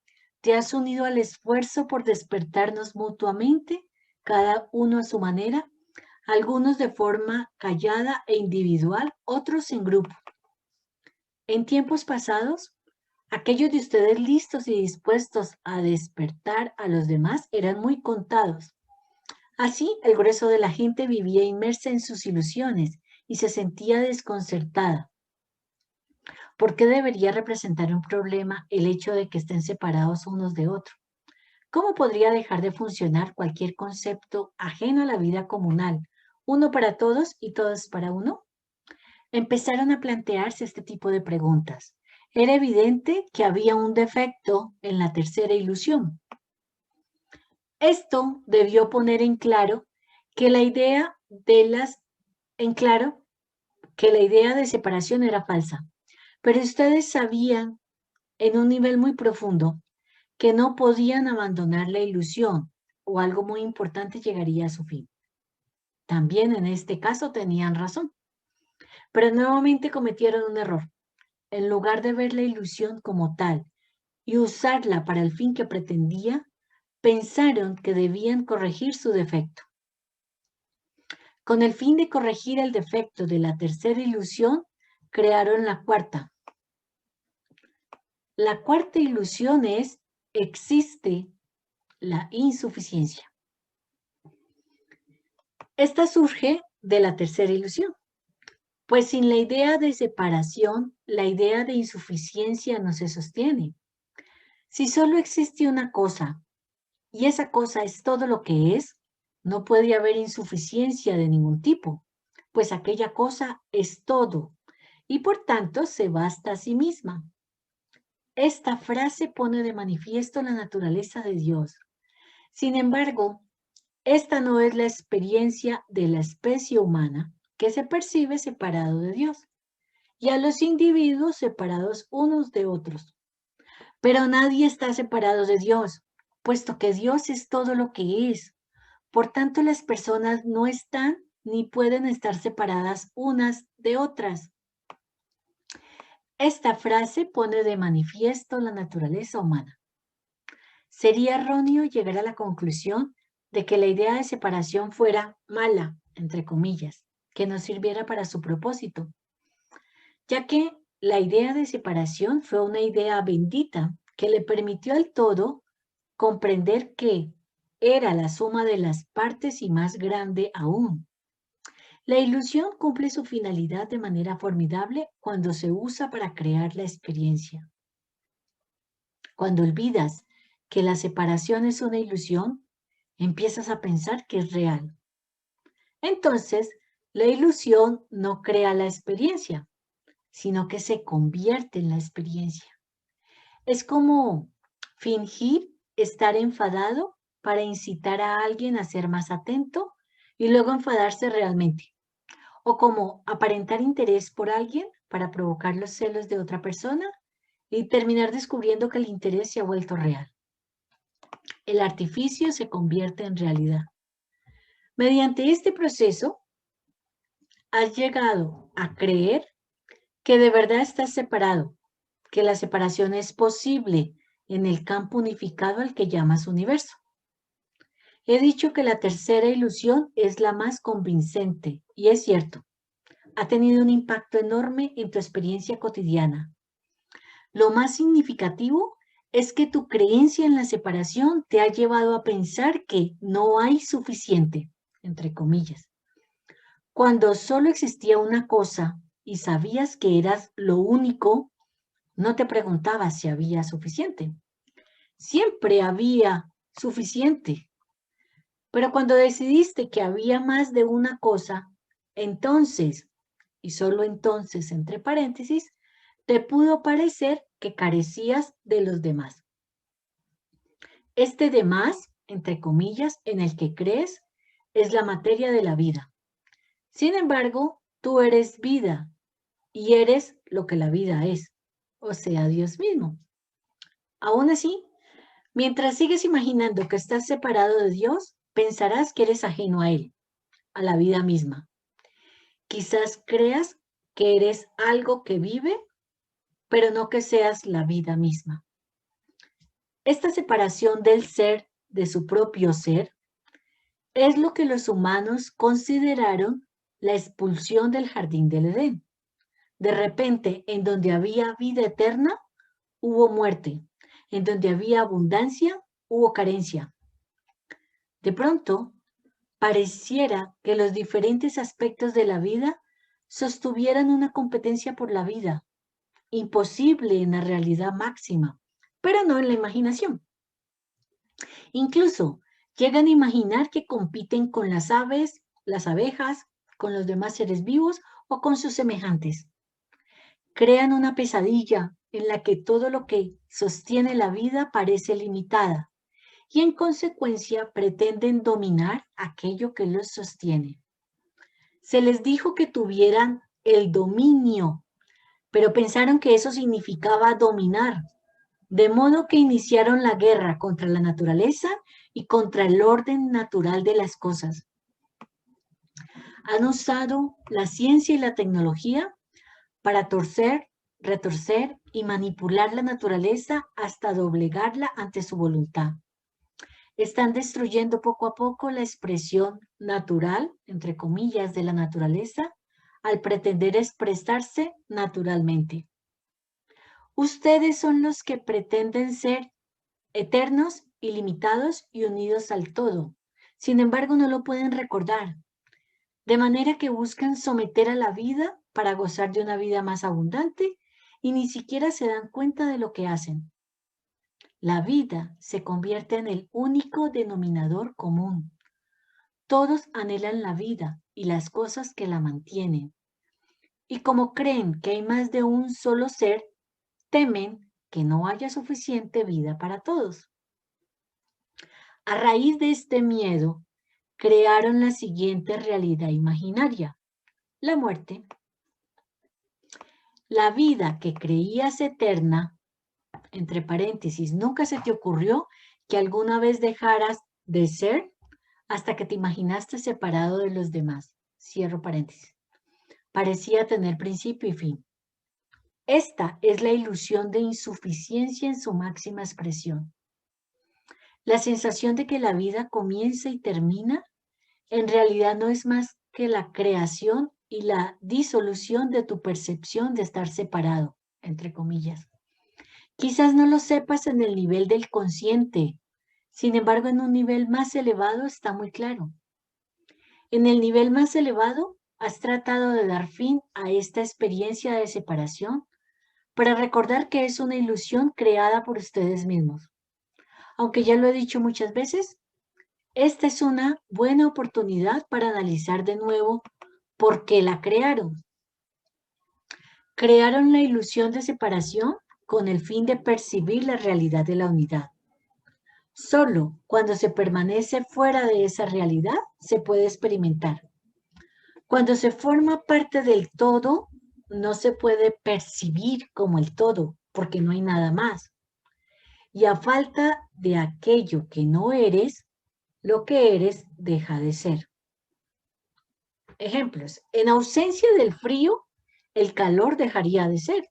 te has unido al esfuerzo por despertarnos mutuamente, cada uno a su manera, algunos de forma callada e individual, otros en grupo. En tiempos pasados, aquellos de ustedes listos y dispuestos a despertar a los demás eran muy contados. Así, el grueso de la gente vivía inmersa en sus ilusiones y se sentía desconcertada. ¿Por qué debería representar un problema el hecho de que estén separados unos de otros? ¿Cómo podría dejar de funcionar cualquier concepto ajeno a la vida comunal, uno para todos y todos para uno? Empezaron a plantearse este tipo de preguntas. Era evidente que había un defecto en la tercera ilusión. Esto debió poner en claro que la idea de separación era falsa. Pero ustedes sabían en un nivel muy profundo que no podían abandonar la ilusión o algo muy importante llegaría a su fin. También en este caso tenían razón, pero nuevamente cometieron un error. En lugar de ver la ilusión como tal y usarla para el fin que pretendía, pensaron que debían corregir su defecto. Con el fin de corregir el defecto de la tercera ilusión, crearon la cuarta. La cuarta ilusión es: existe la insuficiencia. Esta surge de la tercera ilusión, pues sin la idea de separación, la idea de insuficiencia no se sostiene. Si solo existe una cosa y esa cosa es todo lo que es, no puede haber insuficiencia de ningún tipo, pues aquella cosa es todo y por tanto se basta a sí misma. Esta frase pone de manifiesto la naturaleza de Dios. Sin embargo, esta no es la experiencia de la especie humana, que se percibe separado de Dios, y a los individuos separados unos de otros. Pero nadie está separado de Dios, puesto que Dios es todo lo que es. Por tanto, las personas no están ni pueden estar separadas unas de otras. Esta frase pone de manifiesto la naturaleza humana. Sería erróneo llegar a la conclusión de que la idea de separación fuera mala, entre comillas, que no sirviera para su propósito, ya que la idea de separación fue una idea bendita que le permitió al todo comprender que era la suma de las partes y más grande aún. La ilusión cumple su finalidad de manera formidable cuando se usa para crear la experiencia. Cuando olvidas que la separación es una ilusión, empiezas a pensar que es real. Entonces, la ilusión no crea la experiencia, sino que se convierte en la experiencia. Es como fingir estar enfadado para incitar a alguien a ser más atento y luego enfadarse realmente. O como aparentar interés por alguien para provocar los celos de otra persona y terminar descubriendo que el interés se ha vuelto real. El artificio se convierte en realidad. Mediante este proceso, has llegado a creer que de verdad estás separado, que la separación es posible en el campo unificado al que llamas universo. He dicho que la tercera ilusión es la más convincente, y es cierto, ha tenido un impacto enorme en tu experiencia cotidiana. Lo más significativo es que tu creencia en la separación te ha llevado a pensar que no hay suficiente, entre comillas. Cuando solo existía una cosa y sabías que eras lo único, no te preguntabas si había suficiente. Siempre había suficiente. Pero cuando decidiste que había más de una cosa, entonces, y solo entonces, entre paréntesis, te pudo parecer que carecías de los demás. Este demás, entre comillas, en el que crees, es la materia de la vida. Sin embargo, tú eres vida y eres lo que la vida es, o sea, Dios mismo. Aún así, mientras sigues imaginando que estás separado de Dios, pensarás que eres ajeno a Él, a la vida misma. Quizás creas que eres algo que vive, pero no que seas la vida misma. Esta separación del ser de su propio ser es lo que los humanos consideraron la expulsión del jardín del Edén. De repente, en donde había vida eterna, hubo muerte. En donde había abundancia, hubo carencia. De pronto, pareciera que los diferentes aspectos de la vida sostuvieran una competencia por la vida, imposible en la realidad máxima, pero no en la imaginación. Incluso llegan a imaginar que compiten con las aves, las abejas, con los demás seres vivos o con sus semejantes. Crean una pesadilla en la que todo lo que sostiene la vida parece limitada y en consecuencia pretenden dominar aquello que los sostiene. Se les dijo que tuvieran el dominio, pero pensaron que eso significaba dominar, de modo que iniciaron la guerra contra la naturaleza y contra el orden natural de las cosas. Han usado la ciencia y la tecnología para torcer, retorcer y manipular la naturaleza hasta doblegarla ante su voluntad. Están destruyendo poco a poco la expresión natural, entre comillas, de la naturaleza, al pretender expresarse naturalmente. Ustedes son los que pretenden ser eternos, ilimitados y unidos al todo. Sin embargo, no lo pueden recordar. De manera que buscan someter a la vida para gozar de una vida más abundante y ni siquiera se dan cuenta de lo que hacen. La vida se convierte en el único denominador común. Todos anhelan la vida y las cosas que la mantienen. Y como creen que hay más de un solo ser, temen que no haya suficiente vida para todos. A raíz de este miedo, crearon la siguiente realidad imaginaria: la muerte. La vida que creías eterna, entre paréntesis, nunca se te ocurrió que alguna vez dejaras de ser hasta que te imaginaste separado de los demás. Cierro paréntesis. Parecía tener principio y fin. Esta es la ilusión de insuficiencia en su máxima expresión. La sensación de que la vida comienza y termina en realidad no es más que la creación y la disolución de tu percepción de estar separado, entre comillas. Quizás no lo sepas en el nivel del consciente, sin embargo, en un nivel más elevado está muy claro. En el nivel más elevado, has tratado de dar fin a esta experiencia de separación para recordar que es una ilusión creada por ustedes mismos. Aunque ya lo he dicho muchas veces, esta es una buena oportunidad para analizar de nuevo por qué la crearon. Crearon la ilusión de separación con el fin de percibir la realidad de la unidad. Solo cuando se permanece fuera de esa realidad se puede experimentar. Cuando se forma parte del todo, no se puede percibir como el todo, porque no hay nada más. Y a falta de aquello que no eres, lo que eres deja de ser. Ejemplos, en ausencia del frío, el calor dejaría de ser.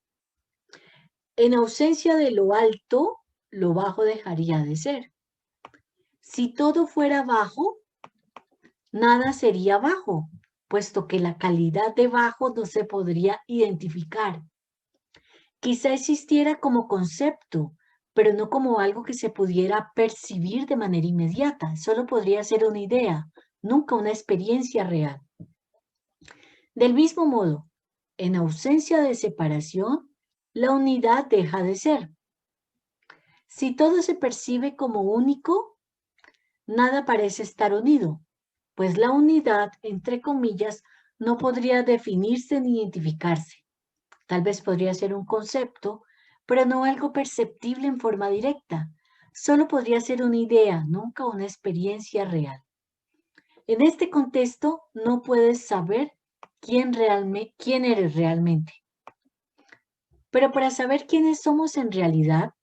En ausencia de lo alto, lo bajo dejaría de ser. Si todo fuera bajo, nada sería bajo, puesto que la calidad de bajo no se podría identificar. Quizá existiera como concepto, pero no como algo que se pudiera percibir de manera inmediata. Solo podría ser una idea, nunca una experiencia real. Del mismo modo, en ausencia de separación, la unidad deja de ser. Si todo se percibe como único, nada parece estar unido, pues la unidad, entre comillas, no podría definirse ni identificarse. Tal vez podría ser un concepto, pero no algo perceptible en forma directa. Solo podría ser una idea, nunca una experiencia real. En este contexto, no puedes saber quién eres realmente. Pero para saber quiénes somos en realidad,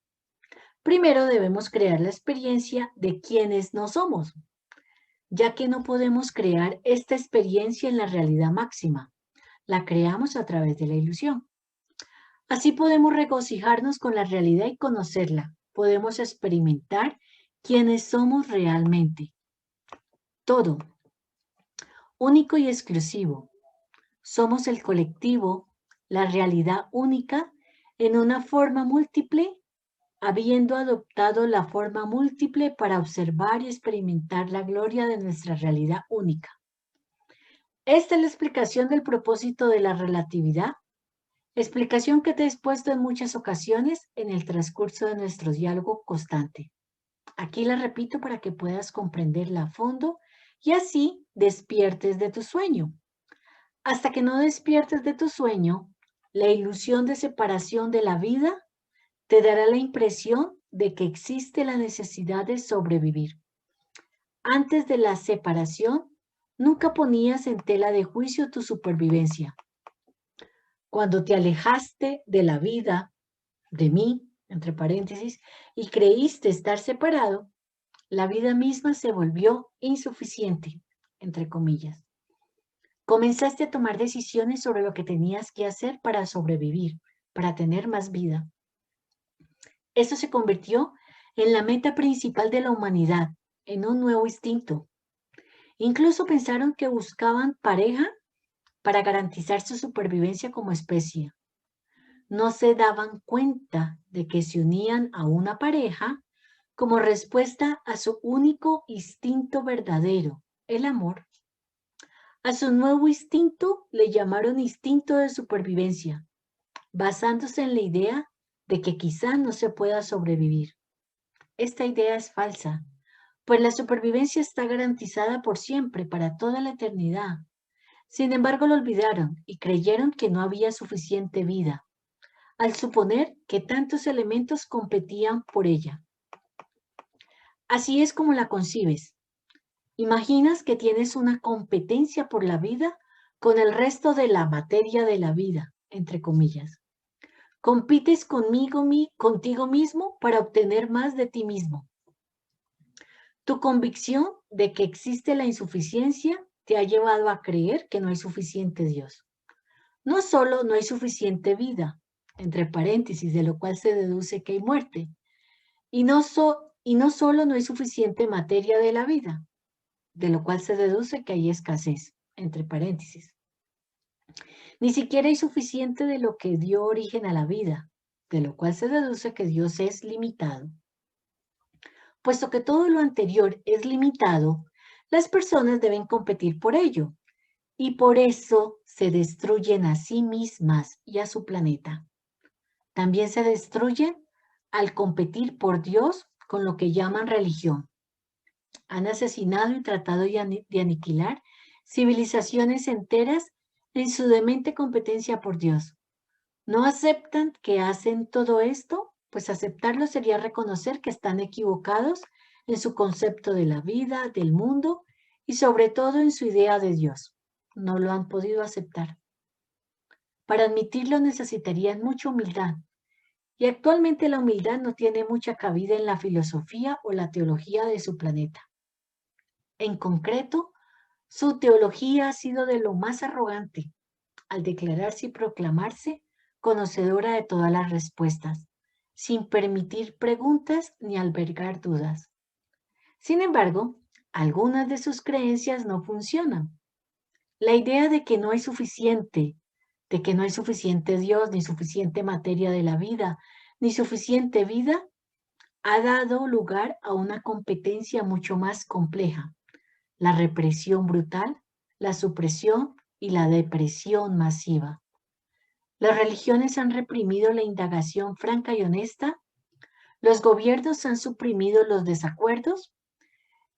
primero debemos crear la experiencia de quiénes no somos, ya que no podemos crear esta experiencia en la realidad máxima. La creamos a través de la ilusión. Así podemos regocijarnos con la realidad y conocerla. Podemos experimentar quiénes somos realmente. Todo, único y exclusivo. Somos el colectivo, la realidad única, en una forma múltiple, habiendo adoptado la forma múltiple para observar y experimentar la gloria de nuestra realidad única. Esta es la explicación del propósito de la relatividad, explicación que te he expuesto en muchas ocasiones en el transcurso de nuestro diálogo constante. Aquí la repito para que puedas comprenderla a fondo y así despiertes de tu sueño. Hasta que no despiertes de tu sueño, la ilusión de separación de la vida te dará la impresión de que existe la necesidad de sobrevivir. Antes de la separación, nunca ponías en tela de juicio tu supervivencia. Cuando te alejaste de la vida, de mí, entre paréntesis, y creíste estar separado, la vida misma se volvió insuficiente, entre comillas. Comenzaste a tomar decisiones sobre lo que tenías que hacer para sobrevivir, para tener más vida. Eso se convirtió en la meta principal de la humanidad, en un nuevo instinto. Incluso pensaron que buscaban pareja para garantizar su supervivencia como especie. No se daban cuenta de que se unían a una pareja como respuesta a su único instinto verdadero, el amor. A su nuevo instinto le llamaron instinto de supervivencia, basándose en la idea de que quizá no se pueda sobrevivir. Esta idea es falsa, pues la supervivencia está garantizada por siempre, para toda la eternidad. Sin embargo, lo olvidaron y creyeron que no había suficiente vida, al suponer que tantos elementos competían por ella. Así es como la concibes. Imaginas que tienes una competencia por la vida con el resto de la materia de la vida, entre comillas. Compites contigo mismo para obtener más de ti mismo. Tu convicción de que existe la insuficiencia te ha llevado a creer que no hay suficiente Dios. No solo no hay suficiente vida, entre paréntesis, de lo cual se deduce que hay muerte, y no solo no hay suficiente materia de la vida, de lo cual se deduce que hay escasez, entre paréntesis. Ni siquiera hay suficiente de lo que dio origen a la vida, de lo cual se deduce que Dios es limitado. Puesto que todo lo anterior es limitado, las personas deben competir por ello, y por eso se destruyen a sí mismas y a su planeta. También se destruyen al competir por Dios con lo que llaman religión. Han asesinado y tratado de aniquilar civilizaciones enteras en su demente competencia por Dios. ¿No aceptan que hacen todo esto? Pues aceptarlo sería reconocer que están equivocados en su concepto de la vida, del mundo y sobre todo en su idea de Dios. No lo han podido aceptar. Para admitirlo necesitarían mucha humildad y actualmente la humildad no tiene mucha cabida en la filosofía o la teología de su planeta. En concreto, su teología ha sido de lo más arrogante, al declararse y proclamarse conocedora de todas las respuestas, sin permitir preguntas ni albergar dudas. Sin embargo, algunas de sus creencias no funcionan. La idea de que no hay suficiente, de que no hay suficiente Dios, ni suficiente materia de la vida, ni suficiente vida, ha dado lugar a una competencia mucho más compleja: la represión brutal, la supresión y la depresión masiva. Las religiones han reprimido la indagación franca y honesta, los gobiernos han suprimido los desacuerdos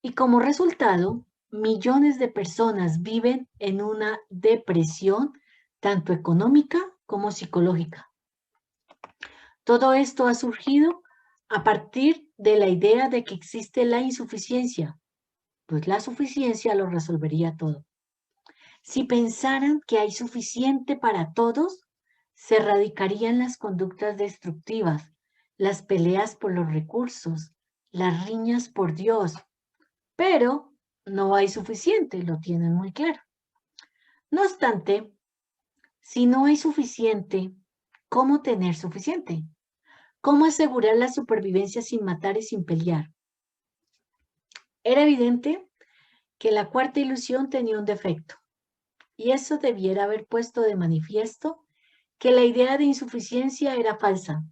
y como resultado, millones de personas viven en una depresión tanto económica como psicológica. Todo esto ha surgido a partir de la idea de que existe la insuficiencia, pues la suficiencia lo resolvería todo. Si pensaran que hay suficiente para todos, se erradicarían las conductas destructivas, las peleas por los recursos, las riñas por Dios, pero no hay suficiente, lo tienen muy claro. No obstante, si no hay suficiente, ¿cómo tener suficiente? ¿Cómo asegurar la supervivencia sin matar y sin pelear? Era evidente que la cuarta ilusión tenía un defecto, y eso debiera haber puesto de manifiesto que la idea de insuficiencia era falsa,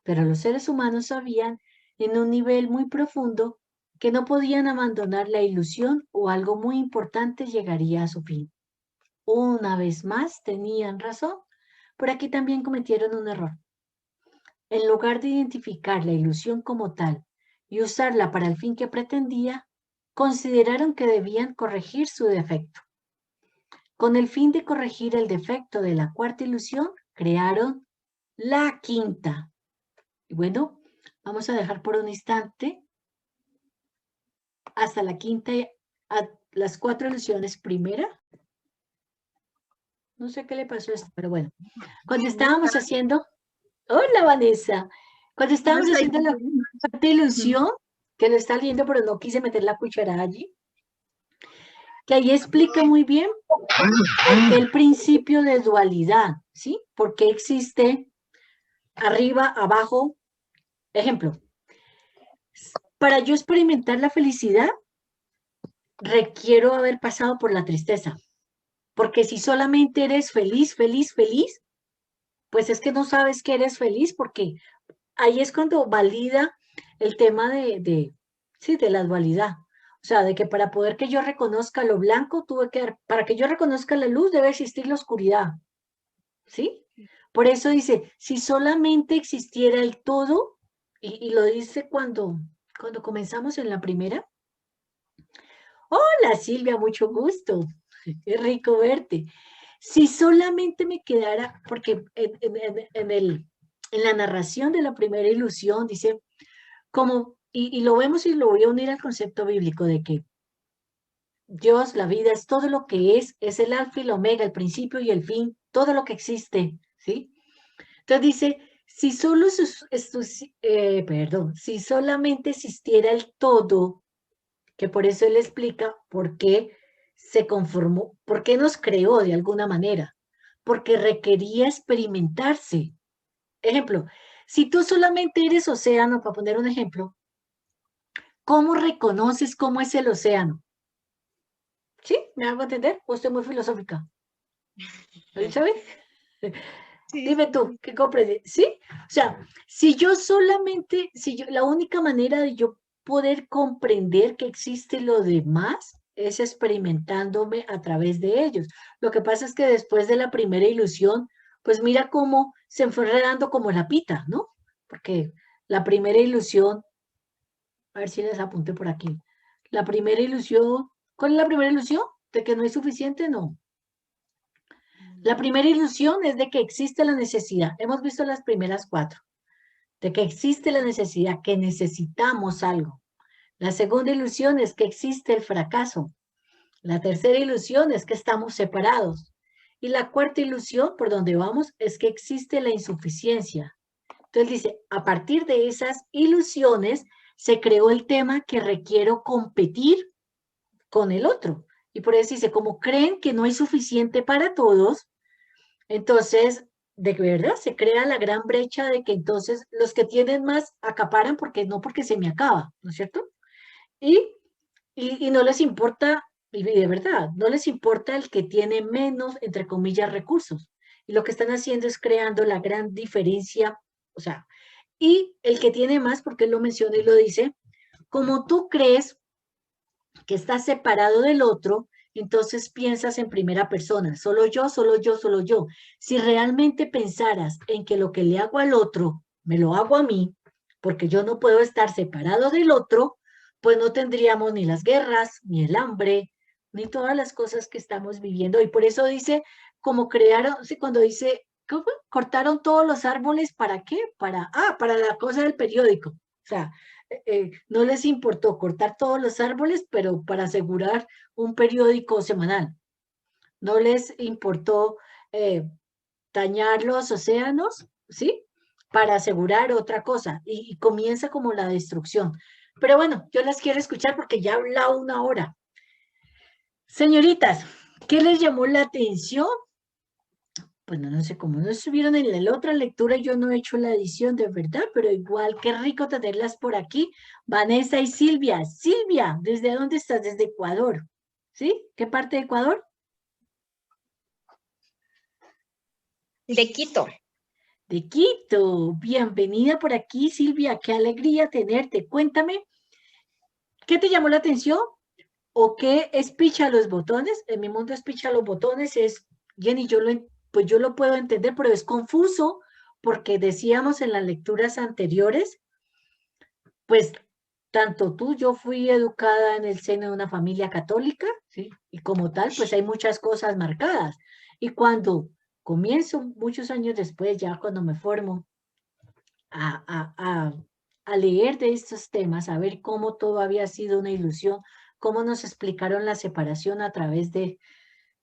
pero los seres humanos sabían en un nivel muy profundo que no podían abandonar la ilusión o algo muy importante llegaría a su fin. Una vez más tenían razón, pero aquí también cometieron un error. En lugar de identificar la ilusión como tal y usarla para el fin que pretendía, consideraron que debían corregir su defecto. Con el fin de corregir el defecto de la cuarta ilusión, crearon la quinta. Y bueno, vamos a dejar por un instante hasta la quinta, a las cuatro ilusiones primera. No sé qué le pasó a esto, pero bueno. Cuando estábamos haciendo... Hola, Vanessa. Cuando estábamos haciendo la cuarta ilusión, que lo está leyendo, pero no quise meter la cuchara allí, que ahí explica muy bien el principio de dualidad, ¿sí? Porque existe arriba, abajo. Ejemplo, para yo experimentar la felicidad, requiero haber pasado por la tristeza. Porque si solamente eres feliz, feliz, feliz, pues es que no sabes que eres feliz, porque ahí es cuando valida el tema sí, de la dualidad. O sea, de que para poder que yo reconozca lo blanco, para que yo reconozca la luz, debe existir la oscuridad. ¿Sí? Por eso dice, si solamente existiera el todo, y lo dice cuando comenzamos en la primera. Hola Silvia, mucho gusto. Es rico verte. Si solamente me quedara, porque en la narración de la primera ilusión dice, y lo vemos y lo voy a unir al concepto bíblico de que Dios, la vida, es todo lo que es el alfa y el omega, el principio y el fin, todo lo que existe, ¿sí? Entonces dice, si si solamente existiera el todo, que por eso él explica por qué se conformó, por qué nos creó de alguna manera, porque requería experimentarse. Ejemplo, si tú solamente eres océano, para poner un ejemplo, ¿cómo reconoces cómo es el océano? ¿Sí? ¿Me hago entender? ¿O estoy muy filosófica? ¿Elizabeth? Sí, Dime tú, ¿qué comprendes? ¿Sí? O sea, la única manera de yo poder comprender que existe lo demás es experimentándome a través de ellos. Lo que pasa es que después de la primera ilusión, pues mira cómo se fue enredando como la pita, ¿no? Porque la primera ilusión, a ver si les apunté por aquí. La primera ilusión, ¿cuál es la primera ilusión? ¿De que no es suficiente? No. La primera ilusión es de que existe la necesidad. Hemos visto las primeras cuatro. De que existe la necesidad, que necesitamos algo. La segunda ilusión es que existe el fracaso. La tercera ilusión es que estamos separados. Y la cuarta ilusión, por donde vamos, es que existe la insuficiencia. Entonces dice, a partir de esas ilusiones se creó el tema que requiero competir con el otro. Y por eso dice, como creen que no hay suficiente para todos, entonces, de verdad, se crea la gran brecha de que entonces los que tienen más acaparan porque no porque se me acaba, ¿no es cierto? Y, y no les importa, y de verdad, no les importa el que tiene menos, entre comillas, recursos. Y lo que están haciendo es creando la gran diferencia, o sea, y el que tiene más, porque él lo menciona y lo dice, como tú crees que estás separado del otro, entonces piensas en primera persona, solo yo, solo yo, solo yo. Si realmente pensaras en que lo que le hago al otro, me lo hago a mí, porque yo no puedo estar separado del otro, pues no tendríamos ni las guerras, ni el hambre, ni todas las cosas que estamos viviendo. Y por eso dice, como crearon, sí, cuando dice, ¿cómo? Cortaron todos los árboles, ¿para qué? Para la cosa del periódico. O sea, no les importó cortar todos los árboles, pero para asegurar un periódico semanal. No les importó eh, dañar los océanos, ¿sí? Para asegurar otra cosa. Y comienza como la destrucción. Pero bueno, yo las quiero escuchar porque ya he hablado una hora. Señoritas, ¿qué les llamó la atención? Bueno, no sé cómo no estuvieron en la otra lectura, yo no he hecho la edición de verdad, pero igual, qué rico tenerlas por aquí. Vanessa y Silvia. Silvia, ¿desde dónde estás? Desde Ecuador. ¿Sí? ¿Qué parte de Ecuador? De Quito. De Quito. Bienvenida por aquí, Silvia. Qué alegría tenerte. Cuéntame, ¿qué te llamó la atención? ¿O qué es picha los botones? En mi mundo es picha los botones, es, Jenny, pues yo lo puedo entender, pero es confuso porque decíamos en las lecturas anteriores, pues tanto tú, yo fui educada en el seno de una familia católica, ¿sí? Y como tal, pues hay muchas cosas marcadas. Y cuando comienzo, muchos años después, ya cuando me formo, a, a, a, a leer de estos temas, a ver cómo todo había sido una ilusión, cómo nos explicaron la separación a través de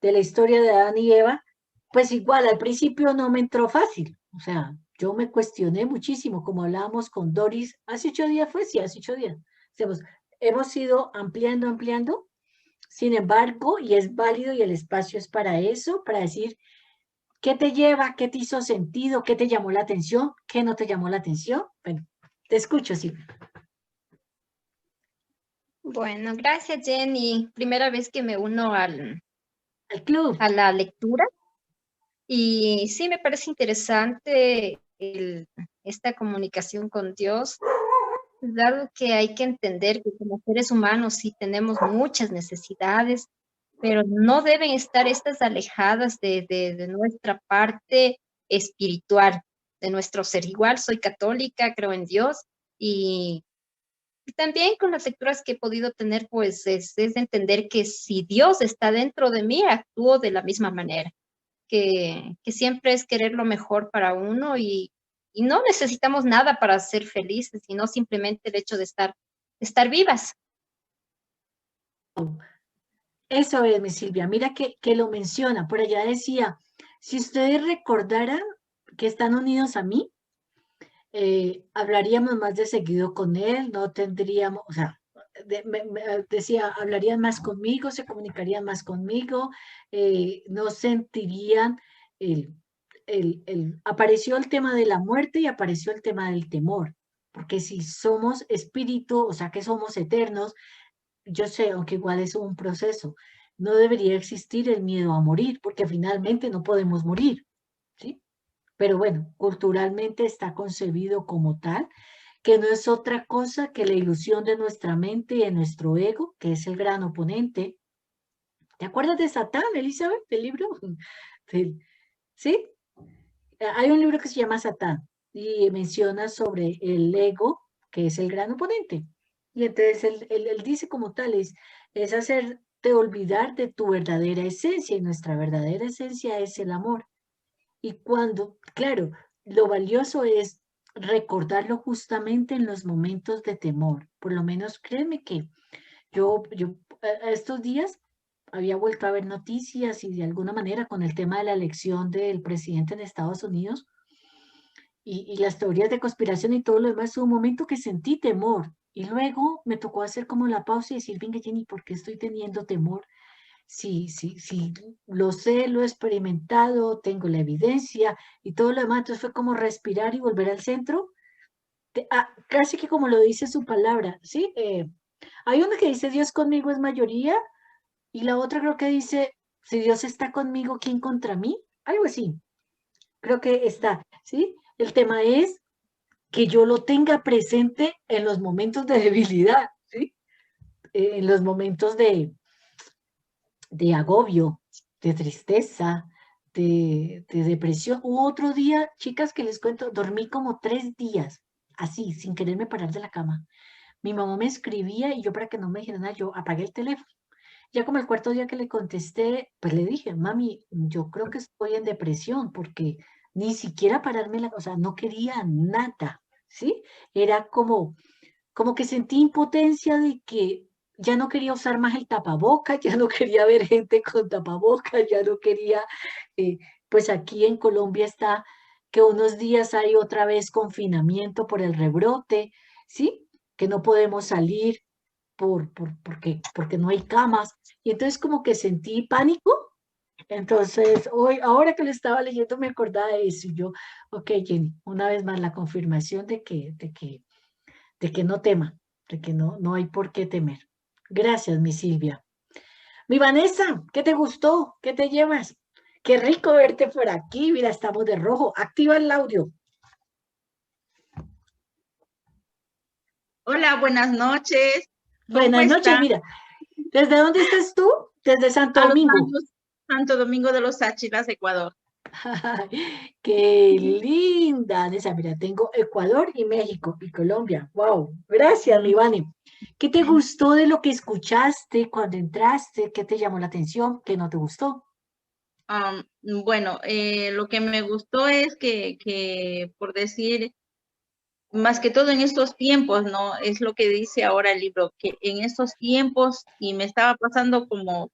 la historia de Adán y Eva, pues igual al principio no me entró fácil, o sea, yo me cuestioné muchísimo, como hablábamos con Doris, hace 8 días fue, sí, hace 8 días. Hemos ido ampliando, ampliando, sin embargo, y es válido y el espacio es para eso, para decir qué te lleva, qué te hizo sentido, qué te llamó la atención, qué no te llamó la atención. Bueno, te escucho, sí. Bueno, gracias, Jenny. Primera vez que me uno Al club. a la lectura y sí me parece interesante esta comunicación con Dios, dado que hay que entender que como seres humanos sí tenemos muchas necesidades, pero no deben estar estas alejadas de nuestra parte espiritual, de nuestro ser. Igual soy católica, creo en Dios y también con las lecturas que he podido tener, pues es entender que si Dios está dentro de mí, actúo de la misma manera, que siempre es querer lo mejor para uno y no necesitamos nada para ser felices, sino simplemente el hecho de estar vivas. Eso es, mi Silvia. Mira que lo menciona. Por allá decía, si ustedes recordaran que están unidos a mí, hablaríamos más de seguido con él, no tendríamos, o sea, decía, hablarían más conmigo, se comunicarían más conmigo, no sentirían apareció el tema de la muerte y apareció el tema del temor, porque si somos espíritu, o sea, que somos eternos, yo sé, aunque igual es un proceso, no debería existir el miedo a morir, porque finalmente no podemos morir, ¿sí? Pero bueno, culturalmente está concebido como tal, que no es otra cosa que la ilusión de nuestra mente y de nuestro ego, que es el gran oponente. ¿Te acuerdas de Satán, Elizabeth, del libro? ¿Sí? Hay un libro que se llama Satán y menciona sobre el ego, que es el gran oponente. Y entonces él dice como tal, es hacerte olvidar de tu verdadera esencia, y nuestra verdadera esencia es el amor. Y cuando, claro, lo valioso es recordarlo justamente en los momentos de temor. Por lo menos créeme que yo estos días había vuelto a ver noticias y de alguna manera con el tema de la elección del presidente en Estados Unidos, y las teorías de conspiración y todo lo demás, hubo un momento que sentí temor. Y luego me tocó hacer como la pausa y decir, venga, Jenny, ¿por qué estoy teniendo temor? Sí, sí, sí, lo sé, lo he experimentado, tengo la evidencia y todo lo demás. Entonces fue como respirar y volver al centro. Casi que como lo dice su palabra, ¿sí? Hay una que dice, Dios conmigo es mayoría, y la otra creo que dice, si Dios está conmigo, ¿quién contra mí? Algo así, creo que está, ¿sí? El tema es que yo lo tenga presente en los momentos de debilidad, ¿sí? En los momentos de agobio, de tristeza, de depresión. Hubo otro día, chicas, que les cuento, dormí como 3 días, así, sin quererme parar de la cama. Mi mamá me escribía y yo, para que no me dijera nada, yo apagué el teléfono. Ya como el cuarto día que le contesté, pues le dije, mami, yo creo que estoy en depresión porque ni siquiera pararme o sea, no quería nada, ¿sí? Era como que sentí impotencia de que ya no quería usar más el tapaboca, ya no quería ver gente con tapaboca, ya no quería, pues aquí en Colombia está que unos días hay otra vez confinamiento por el rebrote, ¿sí? Que no podemos salir porque no hay camas. Y entonces como que sentí pánico. Entonces, hoy, ahora que lo estaba leyendo, me acordaba de eso. Y yo, ok, Jenny, una vez más la confirmación de que no tema, de que no hay por qué temer. Gracias, mi Silvia. Mi Vanessa, ¿qué te gustó? ¿Qué te llevas? Qué rico verte por aquí. Mira, estamos de rojo. Activa el audio. Hola, buenas noches. ¿Cómo Buenas noches, está? mira. ¿Desde dónde estás tú? Desde Santo A Los Domingo. Baños, Santo Domingo de los Áchilas, Ecuador. Ay, qué linda, Vanessa. Mira, tengo Ecuador y México y Colombia. Wow, gracias, mi Vane. ¿Qué te gustó de lo que escuchaste cuando entraste? ¿Qué te llamó la atención? ¿Qué no te gustó? Bueno, lo que me gustó es por decir, más que todo en estos tiempos, ¿no? Es lo que dice ahora el libro, que en estos tiempos, y me estaba pasando como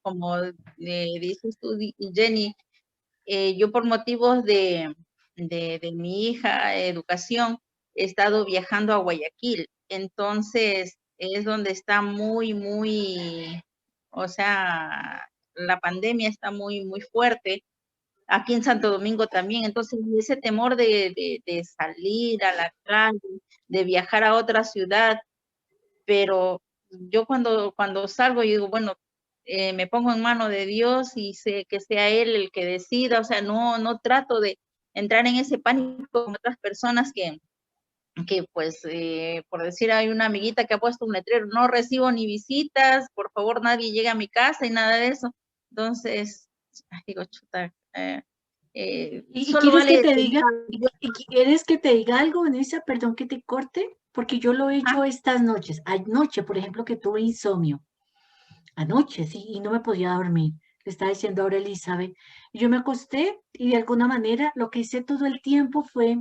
dices tú, Jenny, yo por motivos de mi hija, educación, he estado viajando a Guayaquil. Entonces, es donde está o sea, la pandemia está muy fuerte. Aquí en Santo Domingo también. Entonces, ese temor de salir a la calle, de viajar a otra ciudad, pero yo cuando salgo, yo digo, bueno, me pongo en mano de Dios y sé que sea Él el que decida, o sea, no trato de entrar en ese pánico con otras personas que pues, por decir, hay una amiguita que ha puesto un letrero, no recibo ni visitas, por favor nadie llegue a mi casa y nada de eso. Entonces, digo, chuta, ¿Y solo quieres que vale te diga, pensar, y quieres que te diga algo, Vanessa? Perdón que te corte, porque yo lo he hecho estas noches. Anoche, por ejemplo, que tuve insomnio. Anoche, sí, y no me podía dormir. Le estaba diciendo ahora Elizabeth. Y yo me acosté y de alguna manera lo que hice todo el tiempo fue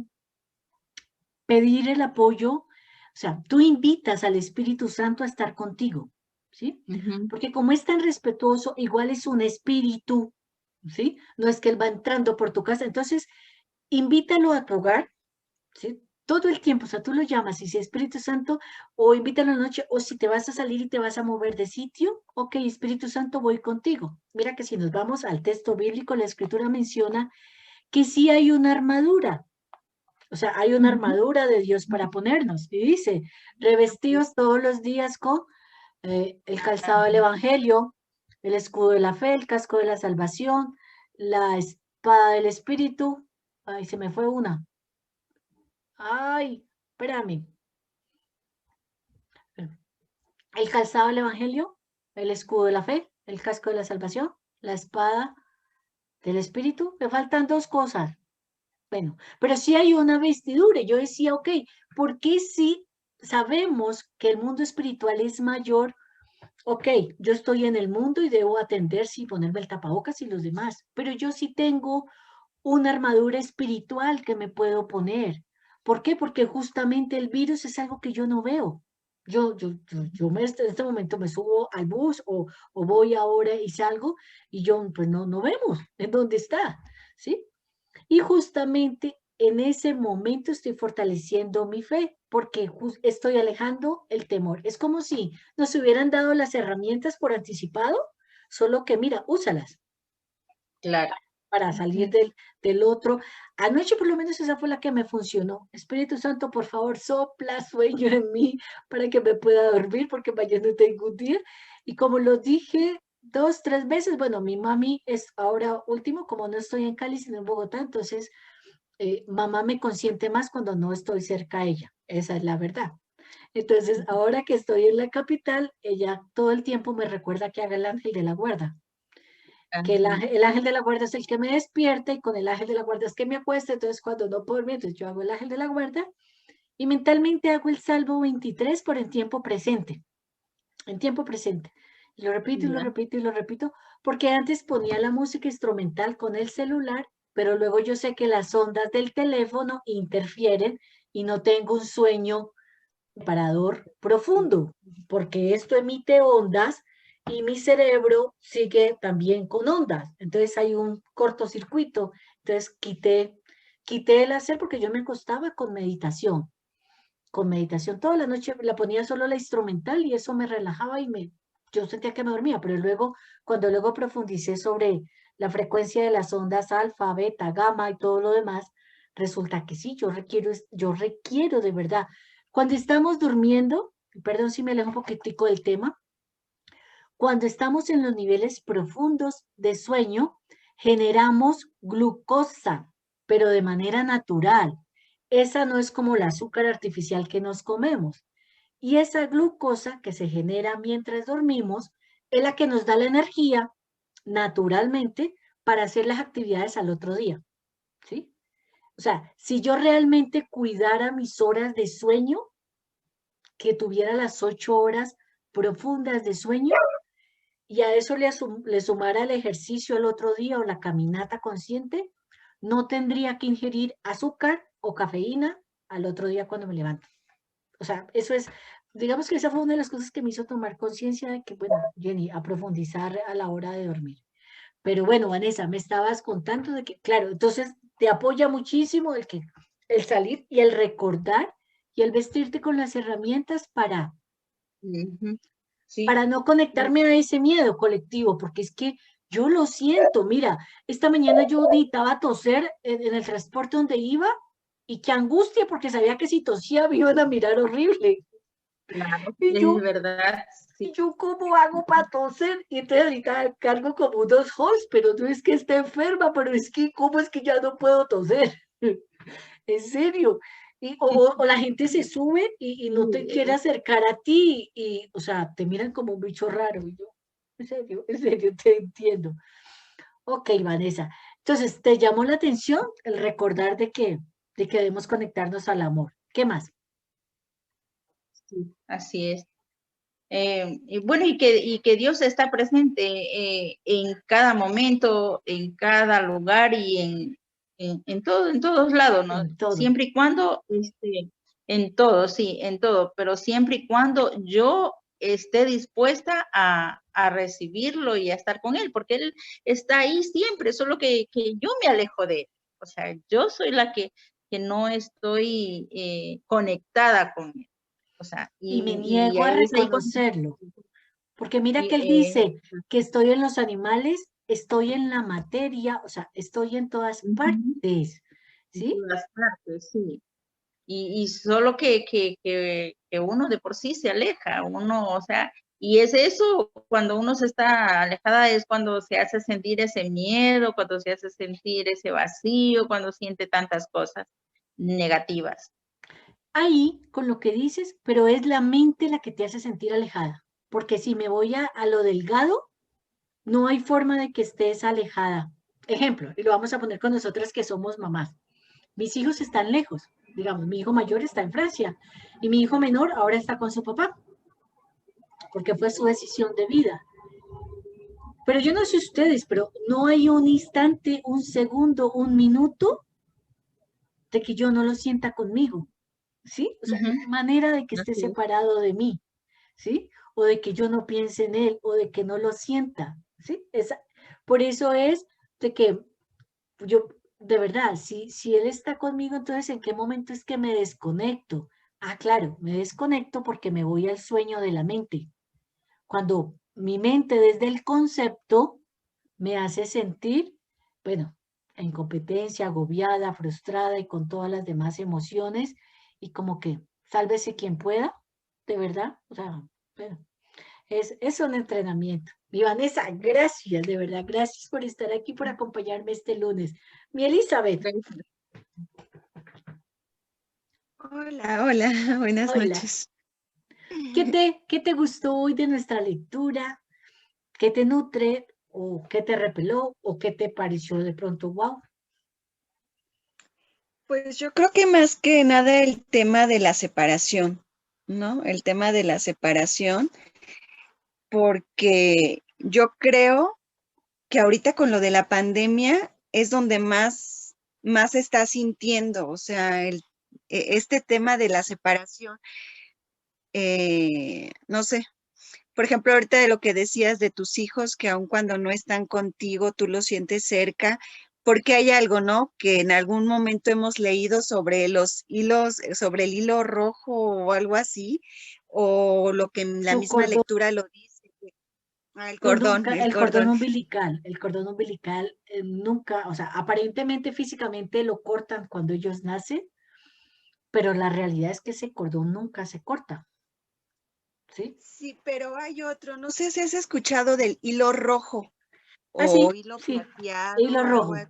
pedir el apoyo. O sea, tú invitas al Espíritu Santo a estar contigo, ¿sí? Ujú. Porque como es tan respetuoso, igual es un espíritu, ¿sí? No es que él va entrando por tu casa. Entonces, invítalo a tu hogar, ¿sí? Todo el tiempo, o sea, tú lo llamas, y si Espíritu Santo, o invítalo en la noche, o si te vas a salir y te vas a mover de sitio, ok, Espíritu Santo, voy contigo. Mira que si nos vamos al texto bíblico, la Escritura menciona que sí hay una armadura, o sea, hay una Ujú. armadura de Dios para ponernos, y dice, revestidos todos los días con el calzado del Evangelio, el escudo de la fe, el casco de la salvación, la espada del Espíritu, ay, se me fue una. Ay, espérame. El calzado del Evangelio, el escudo de la fe, el casco de la salvación, la espada del Espíritu. Me faltan 2 cosas. Bueno, pero sí hay una vestidura. Yo decía, ok, ¿por qué si sabemos que el mundo espiritual es mayor? Ok, yo estoy en el mundo y debo atender, sí, ponerme el tapabocas y los demás, pero yo sí tengo una armadura espiritual que me puedo poner. ¿Por qué? Porque justamente el virus es algo que yo no veo. En este momento me subo al bus o voy ahora y salgo y yo pues no vemos en dónde está, ¿sí? Y justamente en ese momento estoy fortaleciendo mi fe porque estoy alejando el temor. Es como si nos hubieran dado las herramientas por anticipado, solo que mira, úsalas Claro. para salir del otro. Anoche por lo menos esa fue la que me funcionó. Espíritu Santo, por favor, sopla sueño en mí para que me pueda dormir porque mañana tengo un día. Y como lo dije 2, 3 veces, bueno, mi mami es ahora último, como no estoy en Cali, sino en Bogotá, entonces mamá me consiente más cuando no estoy cerca a ella. Esa es la verdad. Entonces, ahora que estoy en la capital, ella todo el tiempo me recuerda que haga el ángel de la guarda, que el ángel de la guarda es el que me despierta y con el ángel de la guarda es que me acuesta. Entonces, cuando no puedo dormir, entonces yo hago el ángel de la guarda y mentalmente hago el Salmo 23 por el tiempo presente, en tiempo presente. Y lo repito y lo repito y lo repito, porque antes ponía la música instrumental con el celular, pero luego yo sé que las ondas del teléfono interfieren y no tengo un sueño reparador profundo, porque esto emite ondas y mi cerebro sigue también con ondas. Entonces hay un cortocircuito. Entonces quité el hacer porque yo me acostaba con meditación. Con meditación toda la noche la ponía solo la instrumental y eso me relajaba y yo sentía que me dormía, pero luego, cuando luego profundicé sobre la frecuencia de las ondas alfa, beta, gamma y todo lo demás, resulta que sí, yo requiero de verdad. Cuando estamos durmiendo, perdón si me alejo un poquitico del tema, cuando estamos en los niveles profundos de sueño, generamos glucosa, pero de manera natural. Esa no es como el azúcar artificial que nos comemos. Y esa glucosa que se genera mientras dormimos es la que nos da la energía naturalmente para hacer las actividades al otro día. ¿Sí? O sea, si yo realmente cuidara mis horas de sueño, que tuviera las 8 horas profundas de sueño, y a eso le sumara el ejercicio el otro día o la caminata consciente, no tendría que ingerir azúcar o cafeína al otro día cuando me levanto. O sea, eso es, digamos que esa fue una de las cosas que me hizo tomar conciencia de que, bueno, Jenny, a profundizar a la hora de dormir. Pero bueno, Vanessa, me estabas contando de que, claro, entonces te apoya muchísimo el salir y el recordar y el vestirte con las herramientas Sí. para no conectarme a ese miedo colectivo, porque es que yo lo siento. Mira, esta mañana yo necesitaba toser en el transporte donde iba y qué angustia, porque sabía que si tosía me iban a mirar horrible. Claro, Y es yo, verdad. ¿y Sí. yo cómo hago para toser? Y entonces ahorita cargo como unos hosts, pero no es que esté enferma, pero es que, ¿cómo es que ya no puedo toser? En serio. O la gente se sube y no te quiere acercar a ti o sea, te miran como un bicho raro. Y yo, en serio, te entiendo. Ok, Vanessa. Entonces, ¿te llamó la atención el recordar de que debemos conectarnos al amor? ¿Qué más? Sí, así es. Y bueno, y que Dios está presente en cada momento, en cada lugar y en todo, en todos lados, ¿no? En todo. Siempre y cuando, en todo, sí, en todo, pero siempre y cuando yo esté dispuesta a recibirlo y a estar con él, porque él está ahí siempre, solo que yo me alejo de él. O sea, yo soy la que no estoy conectada con él. O sea, Y me y niego a es ahí cuando... reconocerlo. Porque mira y, que él dice que estoy en los animales, estoy en la materia, o sea, estoy en todas ujú, partes, en ¿sí? todas partes, sí. Y solo que uno de por sí se aleja, uno, o sea, y es eso, cuando uno se está alejada es cuando se hace sentir ese miedo, cuando se hace sentir ese vacío, cuando siente tantas cosas negativas. Ahí, con lo que dices, pero es la mente la que te hace sentir alejada. Porque si me voy a lo delgado, no hay forma de que estés alejada. Ejemplo, y lo vamos a poner con nosotras que somos mamás. Mis hijos están lejos. Digamos, mi hijo mayor está en Francia y mi hijo menor ahora está con su papá, porque fue su decisión de vida. Pero yo no sé ustedes, pero no hay un instante, un segundo, un minuto de que yo no lo sienta conmigo, ¿sí? O sea, no hay manera de que esté Así es. separado de mí, ¿sí? O de que yo no piense en él, o de que no lo sienta, ¿sí? Por eso es de que yo de verdad, si él está conmigo, entonces ¿en qué momento es que me desconecto? Ah, claro, me desconecto porque me voy al sueño de la mente. Cuando mi mente desde el concepto me hace sentir, bueno, en incompetencia, agobiada, frustrada y con todas las demás emociones y como que sálvese quien pueda, de verdad, o sea, bueno, es un entrenamiento. Mi Vanessa, gracias, de verdad, gracias por estar aquí, por acompañarme este lunes. Mi Elizabeth, Hola, hola, buenas hola. noches. ¿Qué te gustó hoy de nuestra lectura? ¿Qué te nutre? ¿O qué te repeló? ¿O qué te pareció de pronto, wow? Pues yo creo que más que nada el tema de la separación, ¿no? El tema de la separación, porque yo creo que ahorita con lo de la pandemia es donde más se está sintiendo, o sea, este tema de la separación, no sé, por ejemplo, ahorita de lo que decías de tus hijos, que aun cuando no están contigo, tú los sientes cerca, porque hay algo, ¿no? Que en algún momento hemos leído sobre los hilos, sobre el hilo rojo o algo así, o lo que en la Tu misma cordón, lectura lo dice. El cordón, el cordón. el cordón umbilical nunca, o sea, aparentemente físicamente lo cortan cuando ellos nacen, pero la realidad es que ese cordón nunca se corta, ¿sí? Sí, pero hay otro, no sé si has escuchado del hilo rojo Ah, o sí, hilo sí, plateado hilo o algo rojo. así.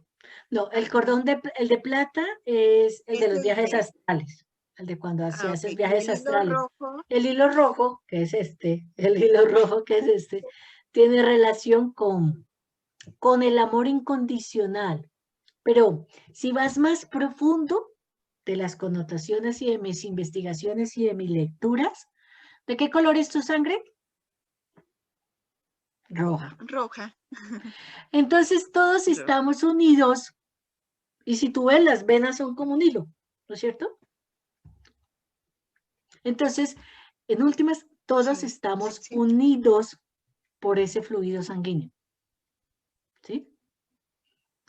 No, Ajá, el de plata es el de ese los es viajes de, astrales, el de cuando así ah, ok, haces y viajes el hilo astrales. rojo, El hilo rojo, que es este, el hilo rojo, que es este, tiene relación con el amor incondicional. Pero si vas más profundo de las connotaciones y de mis investigaciones y de mis lecturas, ¿de qué color es tu sangre? Roja. roja. Entonces todos Roja. estamos unidos y si tú ves las venas son como un hilo, ¿no es cierto? Entonces, en últimas, todos Sí, sí, estamos sí, unidos por ese fluido sanguíneo, ¿sí?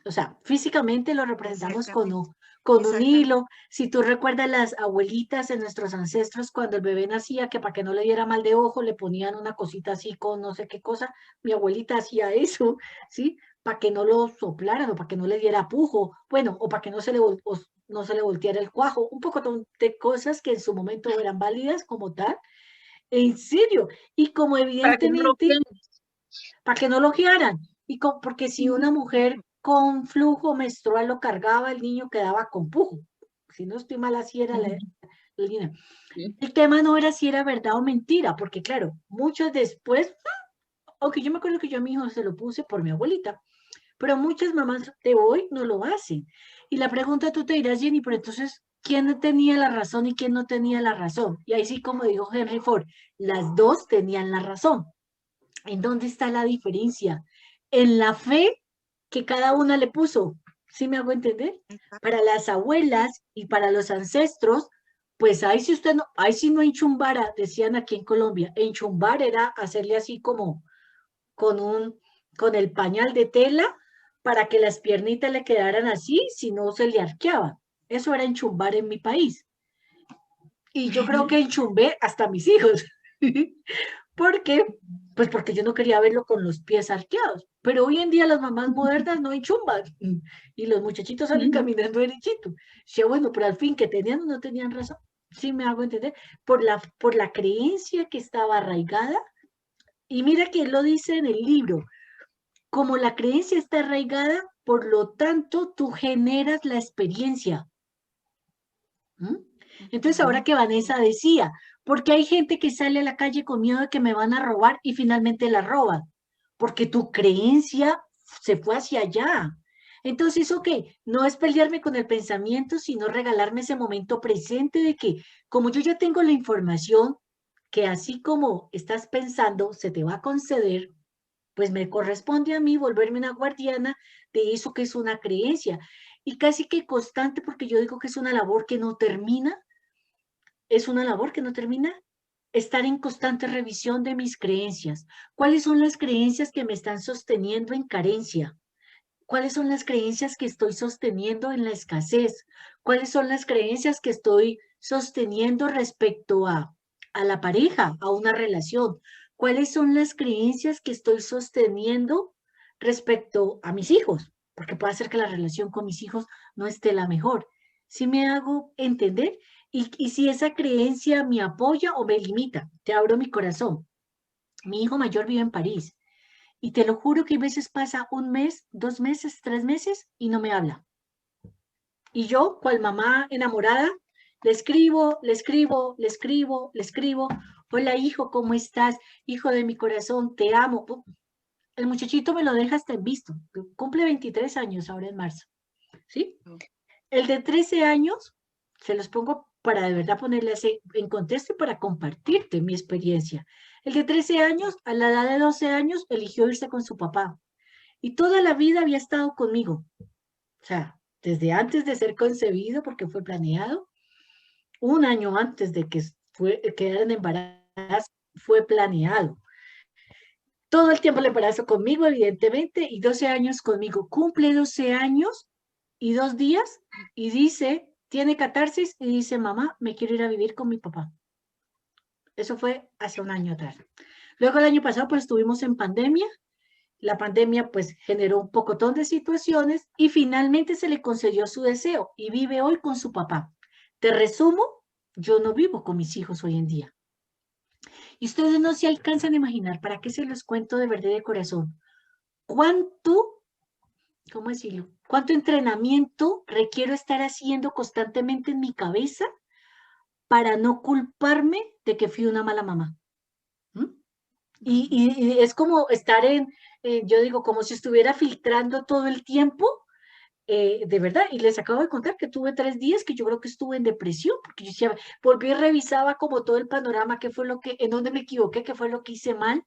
O sea, físicamente lo representamos exactamente, con un exactamente. hilo. Si tú recuerdas las abuelitas de nuestros ancestros, cuando el bebé nacía, que para que no le diera mal de ojo, le ponían una cosita así con no sé qué cosa. Mi abuelita hacía eso, ¿sí? Para que no lo soplaran o para que no le diera pujo. Bueno, o para que no se no se le volteara el cuajo. Un poco de cosas que en su momento eran válidas como tal. En serio. Y como para que no lo evidentemente quemen. para que no lo guiaran. Porque si una mujer con flujo menstrual lo cargaba, el niño quedaba con pujo. Si no estoy mal, así era la línea. Sí. El tema no era si era verdad o mentira, porque claro, muchos después, aunque yo me acuerdo que yo a mi hijo se lo puse por mi abuelita, pero muchas mamás de hoy no lo hacen. Y la pregunta tú te dirás, Jenny, pero entonces, ¿quién tenía la razón y quién no tenía la razón? Y ahí sí, como dijo Henry Ford, las dos tenían la razón. ¿En dónde está la diferencia? En la fe que cada una le puso. ¿Sí me hago entender? Para las Sí, abuelas y para los ancestros, pues ahí si usted no, ahí sí no enchumbara, decían aquí en Colombia. Enchumbar era hacerle así como con con el pañal de tela para que las piernitas le quedaran así, si no se le arqueaban. Eso era enchumbar en mi país. Y yo creo que enchumbé hasta mis hijos. ¿Por qué? Pues porque yo no quería verlo con los pies arqueados. Pero hoy en día las mamás modernas no enchumban y los muchachitos salen caminando derechito. Sí, bueno, pero al fin que tenían o no tenían razón. Sí me hago entender. Por la creencia que estaba arraigada. Y mira que él lo dice en el libro. Como la creencia está arraigada, por lo tanto, tú generas la experiencia. ¿Mm? Entonces, ahora ujú, que sí, Vanessa decía, porque hay gente que sale a la calle con miedo de que me van a robar y finalmente la roban, porque tu creencia se fue hacia allá. Entonces, ok, no es pelearme con el pensamiento, sino regalarme ese momento presente de que como yo ya tengo la información, que así como estás pensando, se te va a conceder, pues me corresponde a mí volverme una guardiana de eso que es una creencia. Y casi que constante, porque yo digo que es una labor que no termina, es una labor que no termina, estar en constante revisión de mis creencias. ¿Cuáles son las creencias que me están sosteniendo en carencia? ¿Cuáles son las creencias que estoy sosteniendo en la escasez? ¿Cuáles son las creencias que estoy sosteniendo respecto a la pareja, a una relación? ¿Cuáles son las creencias que estoy sosteniendo respecto a mis hijos? Porque puede ser que la relación con mis hijos no esté la mejor. ¿Sí me hago entender? Y si esa creencia me apoya o me limita, te abro mi corazón. Mi hijo mayor vive en París. Y te lo juro que a veces pasa un mes, 2 meses, 3 meses y no me habla. Y yo, cual mamá enamorada, le escribo, le escribo, le escribo, le escribo. Hola hijo, ¿cómo estás? Hijo de mi corazón, te amo. El muchachito me lo deja hasta en visto. Cumple 23 años ahora en marzo. ¿Sí? El de 13 años, se los pongo para de verdad ponerle en contexto y para compartirte mi experiencia. El de 13 años, a la edad de 12 años, eligió irse con su papá. Y toda la vida había estado conmigo. O sea, desde antes de ser concebido, porque fue planeado, un año antes de que quedara en embarazo, fue planeado. Todo el tiempo el embarazo conmigo, evidentemente, y 12 años conmigo. Cumple 12 años y 2 días y dice, tiene catarsis y dice, mamá, me quiero ir a vivir con mi papá. Eso fue hace un año atrás. Luego el año pasado pues estuvimos en pandemia. La pandemia pues generó un pocotón de situaciones y finalmente se le concedió su deseo y vive hoy con su papá. Te resumo, yo no vivo con mis hijos hoy en día. Y ustedes no se alcanzan a imaginar, ¿para qué se los cuento de verdad y de corazón? ¿Cuánto, cómo decirlo? ¿Cuánto entrenamiento requiero estar haciendo constantemente en mi cabeza para no culparme de que fui una mala mamá? ¿Mm? Y es como estar yo digo, como si estuviera filtrando todo el tiempo, de verdad. Y les acabo de contar que tuve 3 días que yo creo que estuve en depresión, porque yo decía, volví y revisaba como todo el panorama, qué fue lo que, en dónde me equivoqué, qué fue lo que hice mal.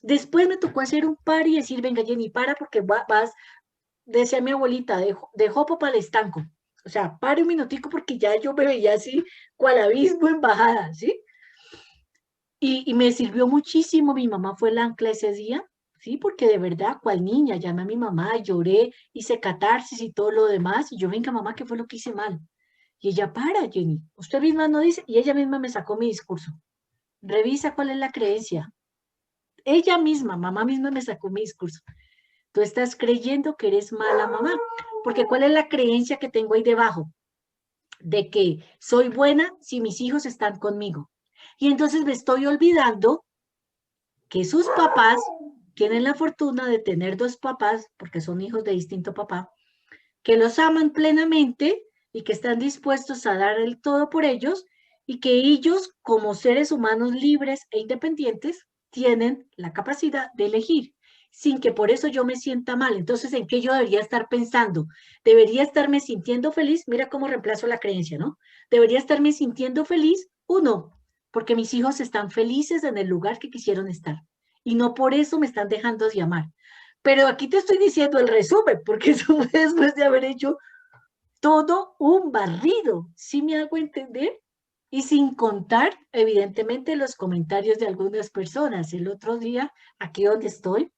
Después me tocó hacer un par y decir, venga Jenny, para, porque vas, decía mi abuelita, de jopo para el estanco. O sea, pare un minutico porque ya yo me veía así, cual abismo en bajada, ¿sí? Y me sirvió muchísimo, mi mamá fue el ancla ese día, ¿sí? Porque de verdad, cual niña, llamé a mi mamá, lloré, hice catarsis y todo lo demás, y yo, venga mamá, ¿qué fue lo que hice mal? Y ella, para, Jenny, usted misma no dice, y ella misma me sacó mi discurso. Revisa cuál es la creencia. Ella misma, mamá misma me sacó mi discurso. Tú estás creyendo que eres mala mamá, porque ¿cuál es la creencia que tengo ahí debajo? De que soy buena si mis hijos están conmigo. Y entonces me estoy olvidando que sus papás tienen la fortuna de tener 2 papás, porque son hijos de distinto papá, que los aman plenamente y que están dispuestos a dar el todo por ellos y que ellos, como seres humanos libres e independientes, tienen la capacidad de elegir, sin que por eso yo me sienta mal. Entonces, ¿en qué yo debería estar pensando? Debería estarme sintiendo feliz, mira cómo reemplazo la creencia, ¿no? Debería estarme sintiendo feliz, uno, porque mis hijos están felices en el lugar que quisieron estar y no por eso me están dejando de amar. Pero aquí te estoy diciendo el resumen, porque eso fue después de haber hecho todo un barrido, ¿sí me hago entender? Y sin contar, evidentemente, los comentarios de algunas personas. El otro día, aquí donde estoy,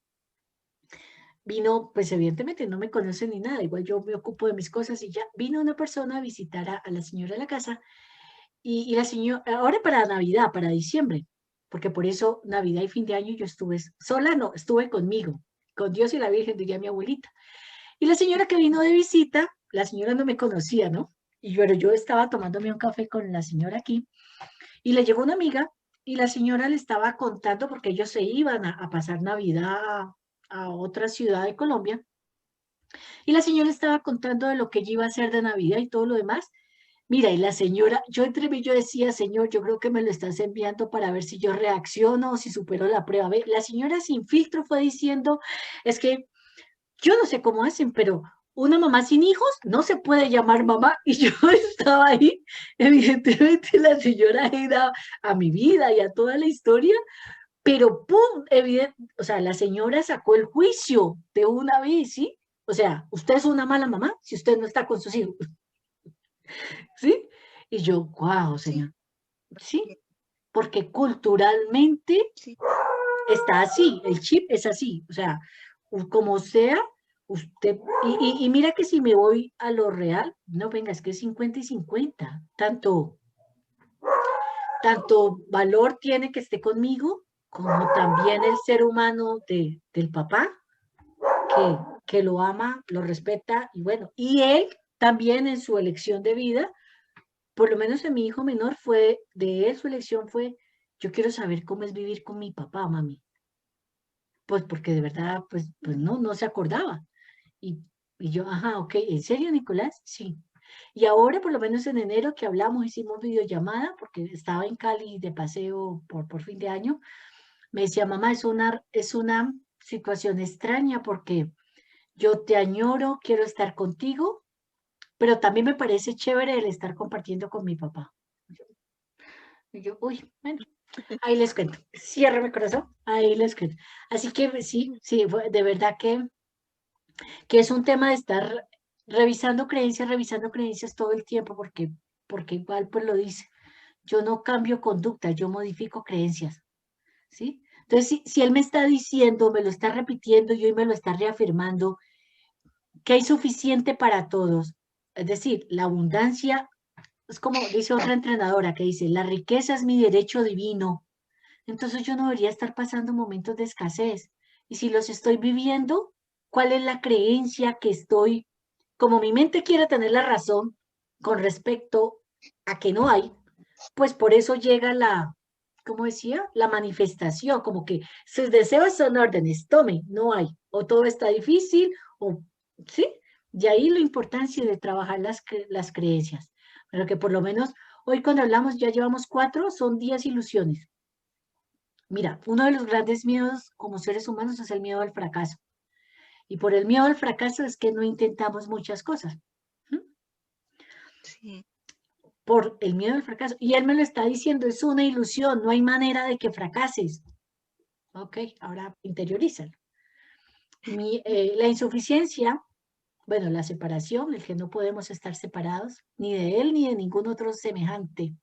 vino, pues evidentemente no me conocen ni nada, igual yo me ocupo de mis cosas y ya, vino una persona a visitar a la señora de la casa y la señora, ahora para Navidad, para diciembre, porque por eso Navidad y fin de año yo estuve sola, no, estuve conmigo, con Dios y la Virgen, diría mi abuelita. Y la señora que vino de visita, la señora no me conocía, ¿no? Pero yo estaba tomándome un café con la señora aquí y le llegó una amiga y la señora le estaba contando porque ellos se iban a pasar Navidad a otra ciudad de Colombia y la señora estaba contando de lo que ella iba a hacer de Navidad y todo lo demás. Mira, y la señora, yo entre mí yo decía, señor, yo creo que me lo estás enviando para ver si yo reacciono o si supero la prueba. Ve, la señora sin filtro fue diciendo, es que yo no sé cómo hacen, pero una mamá sin hijos no se puede llamar mamá. Y yo estaba ahí, evidentemente la señora era a mi vida y a toda la historia, pero pum, o sea, la señora sacó el juicio de una vez, ¿sí? O sea, usted es una mala mamá si usted no está con sus hijos, ¿sí? Y yo, wow, Sí, señor, ¿sí? Porque culturalmente sí. está así, el chip es así, o sea, como sea, usted, y mira que si me voy a lo real, no, venga, es que es 50 y 50, tanto valor tiene que esté conmigo, como también el ser humano del papá, que lo ama, lo respeta, y bueno, y él también en su elección de vida, por lo menos en mi hijo menor de él su elección fue, yo quiero saber cómo es vivir con mi papá, mami. Pues porque de verdad, pues no se acordaba. Y yo, ajá, ok, ¿en serio, Nicolás? Sí. Y ahora, por lo menos en enero que hablamos, hicimos videollamada, porque estaba en Cali de paseo por fin de año, me decía, mamá, es una situación extraña porque yo te añoro, quiero estar contigo, pero también me parece chévere el estar compartiendo con mi papá. Y yo, uy, bueno, ahí les cuento. Cierra mi corazón, ahí les cuento. Así que sí, de verdad que es un tema de estar revisando creencias todo el tiempo, porque igual pues lo dice, yo no cambio conducta, yo modifico creencias, ¿sí? Entonces, si él me está diciendo, me lo está repitiendo y hoy me lo está reafirmando, que hay suficiente para todos, es decir, la abundancia, es como dice otra entrenadora que dice, la riqueza es mi derecho divino, entonces yo no debería estar pasando momentos de escasez. Y si los estoy viviendo, ¿cuál es la creencia que estoy, como mi mente quiere tener la razón con respecto a que no hay, pues por eso llega ¿cómo decía? La manifestación, como que sus deseos son órdenes, tome, no hay, o todo está difícil, o, ¿sí? Y ahí la importancia de trabajar las creencias, pero que por lo menos hoy cuando hablamos ya llevamos 4, son 10 ilusiones. Mira, uno de los grandes miedos como seres humanos es el miedo al fracaso. Y por el miedo al fracaso es que no intentamos muchas cosas. Sí. Por el miedo al fracaso. Y él me lo está diciendo, es una ilusión, no hay manera de que fracases. Ok, ahora interiorízalo. La insuficiencia, bueno, la separación, el que no podemos estar separados, ni de él ni de ningún otro semejante.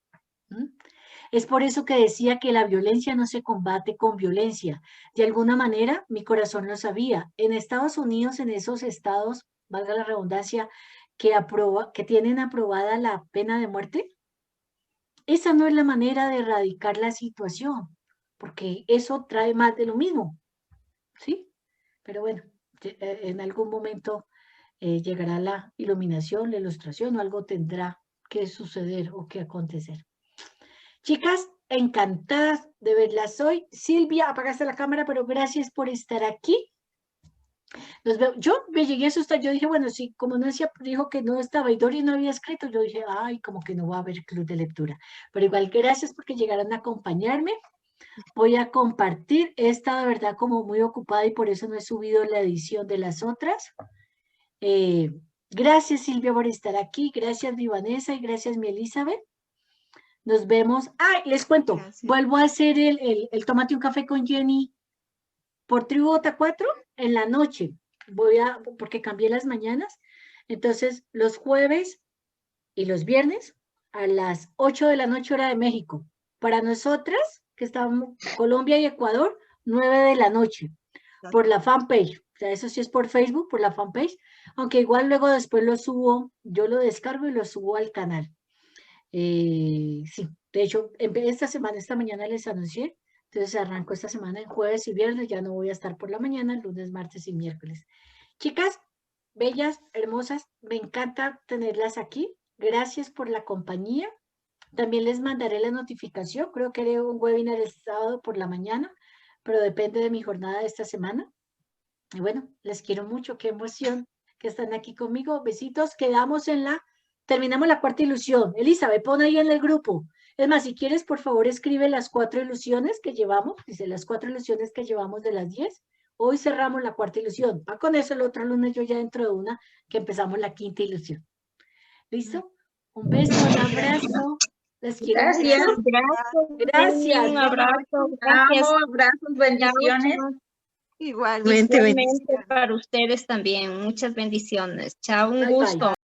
Es por eso que decía que la violencia no se combate con violencia. De alguna manera, mi corazón lo sabía. En Estados Unidos, en esos estados, valga la redundancia, que tienen aprobada la pena de muerte, esa no es la manera de erradicar la situación, porque eso trae más de lo mismo, ¿sí? Pero bueno, en algún momento llegará la iluminación, la ilustración o algo tendrá que suceder o que acontecer. Chicas, encantadas de verlas hoy. Silvia, apagaste la cámara, pero gracias por estar aquí. Los veo. Yo me llegué a asustar, yo dije, bueno, sí, como Nancy dijo que no estaba y Dori no había escrito, yo dije, ay, como que no va a haber club de lectura. Pero igual, gracias porque llegaron a acompañarme. Voy a compartir. He estado, de verdad, como muy ocupada y por eso no he subido la edición de las otras. Gracias, Silvia, por estar aquí. Gracias, mi Vanessa, y gracias, mi Elizabeth. Nos vemos. Ah, les cuento. Gracias. Vuelvo a hacer el Tómate un café con Jenny por Tribota 4 en la noche. Porque cambié las mañanas. Entonces, los jueves y los viernes a las 8 de la noche, hora de México. Para nosotras, que estamos Colombia y Ecuador, 9 de la noche. Por la fanpage. O sea, eso sí es por Facebook, por la fanpage. Aunque igual luego después lo subo, yo lo descargo y lo subo al canal. Sí, de hecho, esta mañana les anuncié, entonces arranco esta semana en jueves y viernes, ya no voy a estar por la mañana, lunes, martes y miércoles. Chicas, bellas, hermosas, me encanta tenerlas aquí, gracias por la compañía, también les mandaré la notificación, creo que haré un webinar el sábado por la mañana, pero depende de mi jornada de esta semana, y bueno, les quiero mucho, qué emoción que están aquí conmigo, besitos, terminamos la cuarta ilusión. Elizabeth, pon ahí en el grupo. Es más, si quieres, por favor, escribe las 4 ilusiones que llevamos. Dice, las 4 ilusiones que llevamos de las 10. Hoy cerramos la cuarta ilusión. Va con eso el otro lunes, yo ya dentro de una, que empezamos la quinta ilusión. ¿Listo? Un beso, un abrazo. Les quiero Gracias, mucho. Gracias. Un abrazo, gracias. Abrazos, bendiciones. Igualmente Para ustedes también. Muchas bendiciones. Chao, un Bye, gusto. bye.